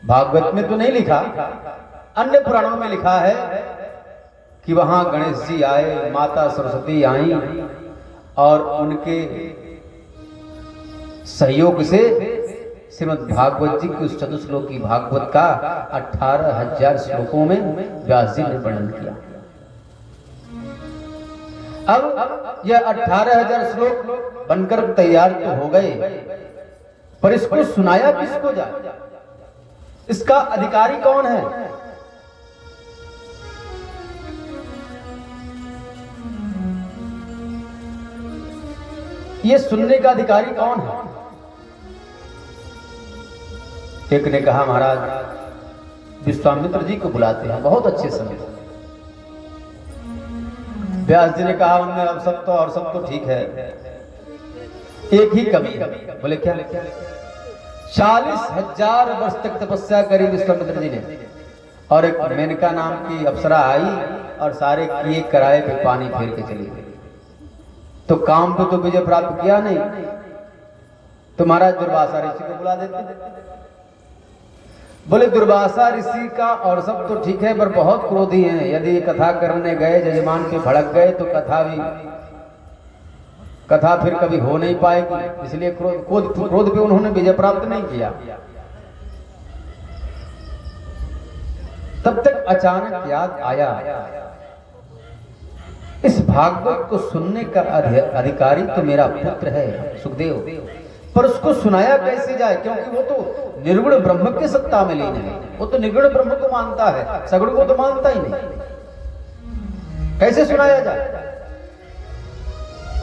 Speaker 1: भागवत में तो नहीं लिखा, अन्य पुराणों में लिखा है कि वहां गणेश जी आए, माता सरस्वती आई और उनके सहयोग से श्रीमद् भागवत जी की उस चतुश्लोकी भागवत का 18,000 श्लोकों में व्यास जी ने वर्णन किया। अब यह 18,000 श्लोक बनकर तैयार तो हो गए, पर इसको सुनाया किसको जाए? इसका अधिकारी कौन है? ये सुनने का अधिकारी कौन है? एक ने कहा, महाराज विश्वामित्र जी को बुलाते हैं, बहुत अच्छे समय। व्यास जी ने कहा, उनमें अब सब तो और सब तो ठीक है, एक ही कमी। बोले क्या? 40,000 वर्ष तक तपस्या करी विश्वामित्र जी ने, और एक मेनका नाम की अप्सरा आई और सारे किए कराए पे पानी फेर के चली गई। तो काम पे तो विजय प्राप्त किया नहीं, तो महाराज दुर्वासा ऋषि को बुला देते। बोले दुर्वासा ऋषि का और सब तो ठीक है, पर बहुत क्रोधी हैं। यदि कथा करने गए, जजमान पे भड़क गए तो कथा फिर कभी हो नहीं पाएगी, इसलिए क्रोध पे उन्होंने विजय प्राप्त नहीं किया। तब तक अचानक याद आया, इस भागवत को सुनने का अधिकारी तो मेरा पुत्र है सुखदेव, पर उसको सुनाया कैसे जाए? क्योंकि वो तो निर्गुण ब्रह्म के सत्ता में लीन है, वो तो निर्गुण ब्रह्म को मानता है, सगुण को तो मानता ही नहीं। कैसे सुनाया जाए?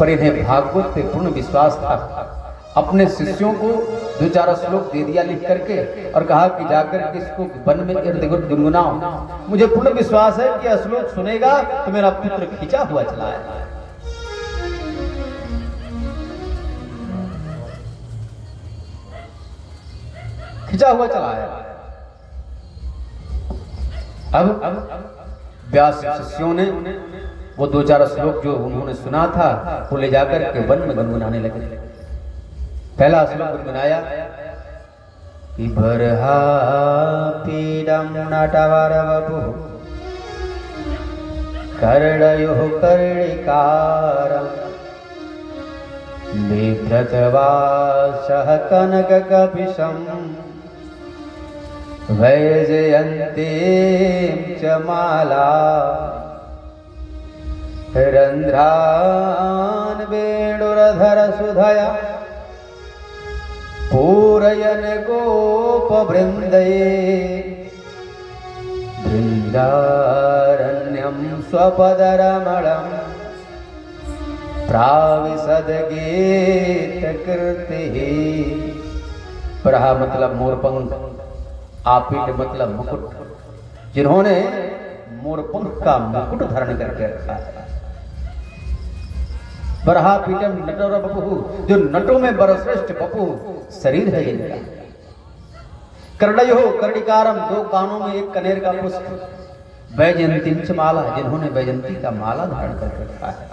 Speaker 1: पर इन्हें भागवत पे पूर्ण विश्वास था। अपने शिष्यों को 2-4 श्लोक दे दिया लिख करके और कहा कि जाकर के इसको वन में इर्द गिर्द गुनगुनाओ। मुझे पूर्ण विश्वास है कि यह श्लोक सुनेगा तो मेरा पुत्र खींचा हुआ चला आएगा। खिंचा हुआ चला आएगा। अब व्यास शिष्यों ने वो 2-4 श्लोक जो उन्होंने सुना था वो ले जाकर के वन में गुनगुनाने लगे। पहला श्लोक गुनगुनाया कि बरहा पीडम नटवर वपुः कर्णयोः कर्णिकारम् बिभ्रतवासः कनककपिशम् वैजयन्तीं च माला रन्ध्रान् वेणुरधर सुधया पूरयन् गोपवृन्दये बृन्दारण्यं स्वपदरमणम् प्राविशद्गीतकृतिः। प्रहा मतलब मोरपंख, आपीट मतलब मुकुट, जिन्होंने मोरपंख का मुकुट धारण करके रखा है। बरहा पीटम नटवर बपु, जो नटों में बरश्रेष्ठ बपु शरीर है इनका। कर्णयो कर्णिकारम, 2 कानों में 1 कनेर का पुष्प। वैजयंती च माला, जिन्होंने वैजयंती का माला धारण करके रखा है।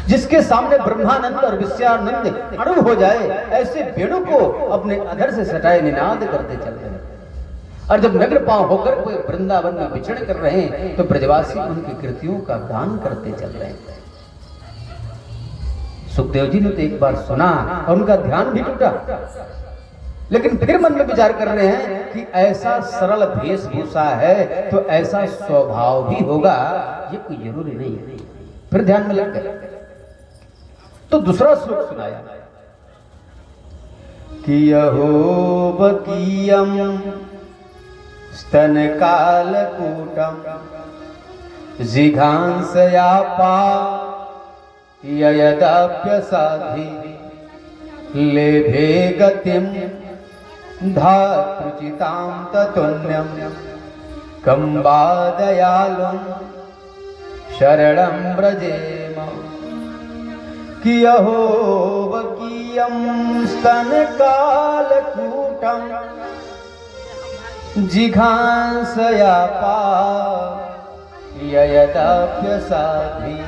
Speaker 1: जिसके सामने ब्रह्मानंद और विश्वानंद अणु हो जाए, ऐसे वेणु को अपने अधर से सटाए निनाद करते चल रहे हैं। और जब नगर पांव होकर कोई वृंदावन में विचरण कर रहे हैं तो ब्रजवासी उनकी कृतियों का गान करते चल रहे हैं। सुखदेव जी ने तो एक बार सुना और उनका ध्यान भी टूटा, लेकिन फिर मन में विचार कर रहे हैं कि ऐसा सरल वेशभूषा है तो ऐसा स्वभाव भी होगा, ये कोई जरूरी नहीं है। फिर ध्यान में लग गए तो दूसरा श्लोक सुनाया कि यहो बकीयम स्तन कालकूटम जिघांसयापा ययदाप्यसाधि लेभे गतिम धातृचितां ततुन्यं कंबादयालुं शरणं व्रजेम। कियहो वकीयं स्तनकालकूटं जिघांसयापा ययदाप्यसाधि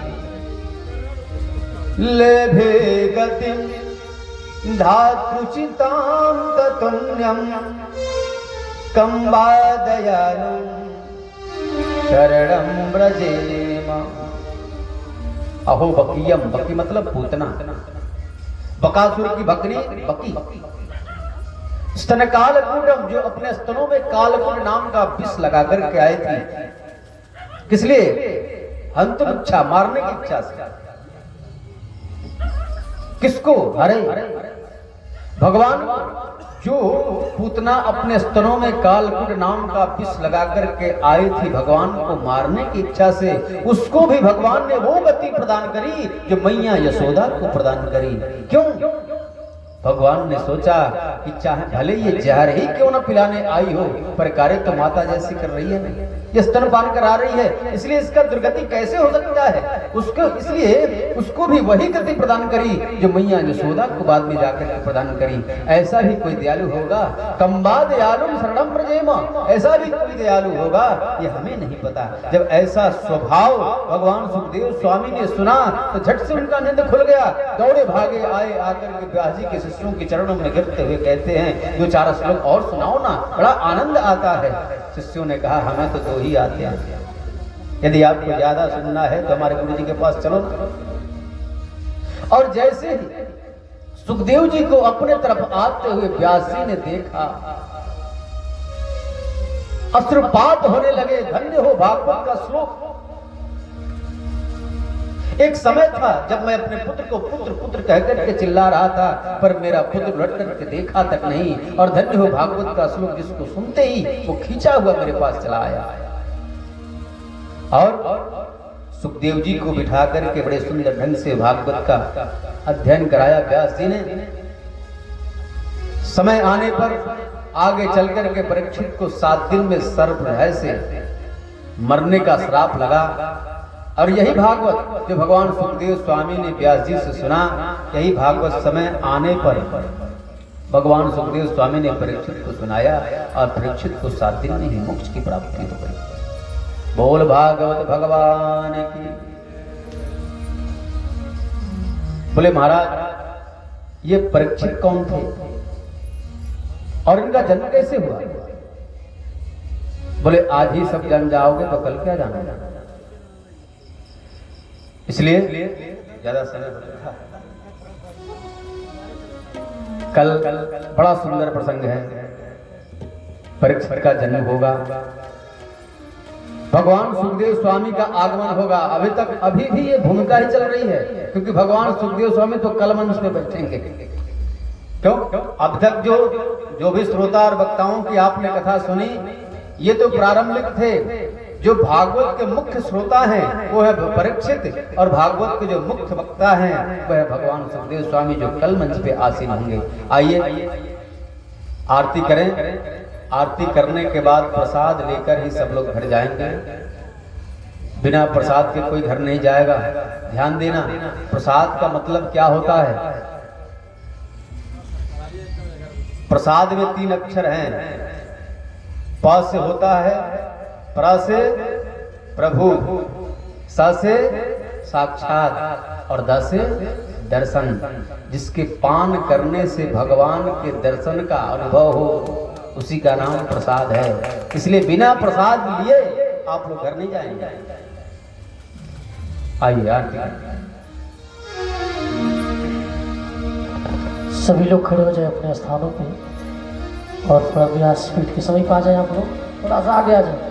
Speaker 1: लेभे गतिं धातृचितां ततुन्यं कंबादयालुं शरणं व्रजेम। अहो बकीयम, बकी मतलब पूतना, बकासुर की बकरी बकी। स्तन कालकूटम, जो अपने स्तनों में कालकूट नाम का विष लगा करके आई थी। किस लिए? हंतुम इच्छा, मारने की इच्छा से। किसको? अरे भगवान, जो पूतना अपने स्तनों में कालकूट नाम का विष लगा करके आई थी भगवान को मारने की इच्छा से, उसको भी भगवान ने वो गति प्रदान करी जो मैया यशोदा को प्रदान करी। क्यों? भगवान ने सोचा कि चाहे भले ये जहर ही क्यों न पिलाने आई हो, पर कार्य तो माता जैसी कर रही है, नहीं ये स्तनपान करा रही है, इसलिए इसका दुर्गति कैसे हो सकता है? उसको इसलिए उसको भी वही गति प्रदान करी जो मैया यशोदा को बाद में जाकर प्रदान करी। ऐसा भी कोई दयालु होगा? कंबा दयालु शरणम व्रजेम, ऐसा भी कोई दयालु होगा? ये हमें नहीं पता। जब ऐसा स्वभाव भगवान सुखदेव स्वामी ने सुना तो झट से उनका नींद खुल गया। दौड़े भागे आए, आकर के व्यास जी के शिष्यों के चरणों में गिरते हुए कहते हैं 2-4 श्लोक और सुनाओ ना, बड़ा आनंद आता है। शिष्यों ने कहा हमें तो 2 ही आते हैं, यदि आपको ज्यादा सुनना है तो हमारे गुरु जी के पास चलो ना। और जैसे ही सुखदेव जी को अपने तरफ आते हुए व्यास जी ने देखा, अश्रुपात होने लगे। धन्य हो भागवत का श्लोक। एक समय था जब मैं अपने पुत्र को पुत्र पुत्र कहकर के चिल्ला रहा था, पर मेरा पुत्र लौट करके देखा तक नहीं। और धन्य हो भागवत का श्लोक, जिसको सुनते ही वो खींचा हुआ मेरे पास चला आया। और सुखदेव जी को बिठा करके बड़े सुंदर ढंग से भागवत का अध्ययन कराया व्यास जी ने। समय आने पर आगे चल करके परीक्षित को 7 दिन में सर्प भय से मरने का श्राप लगा। और यही भागवत जो भगवान सुखदेव स्वामी ने व्यास जी से सुना, यही भागवत समय आने पर भगवान सुखदेव स्वामी ने परीक्षित को सुनाया और परीक्षित को 7 दिन में ही मोक्ष की प्राप्ति हो गई। बोल भागवत भगवान की। बोले महाराज ये परीक्षित कौन थे और इनका जन्म कैसे हुआ? बोले आज ही सब जान जाओगे तो कल क्या जाना। इसलिए ज्यादा समय हो रहा। कल बड़ा सुंदर प्रसंग है, परीक्षित का जन्म होगा, भगवान सुखदेव स्वामी का आगमन होगा। अभी भी ये भूमिका ही चल रही है, क्योंकि भगवान सुखदेव स्वामी तो कल मंच पे बैठेंगे। क्यों? अब तक जो भी श्रोता और वक्ताओं की आपने कथा सुनी, ये तो प्रारंभिक थे। जो भागवत के मुख्य श्रोता हैं वो है परीक्षित, और भागवत के जो मुख्य वक्ता हैं वह है भगवान सुखदेव स्वामी, जो कल मंच पे आसीन होंगे। आइए आरती करें। आरती करने के बाद प्रसाद लेकर ही सब लोग घर जाएंगे। बिना प्रसाद के कोई घर नहीं जाएगा। ध्यान देना, प्रसाद का मतलब क्या होता है? प्रसाद में 3 अक्षर हैं। प से होता है प्र से प्रभु, स से साक्षात और द से दर्शन। जिसके पान करने से भगवान के दर्शन का अनुभव हो उसी का नाम प्रसाद है। इसलिए बिना प्रसाद लिए आप लोग घर नहीं जाएंगे। आइए आरती।
Speaker 2: सभी लोग खड़े हो जाए अपने स्थानों पे और थोड़ा व्यासपीठ के समीप आ जाए। आप लोग थोड़ा सा आगे आ जाए।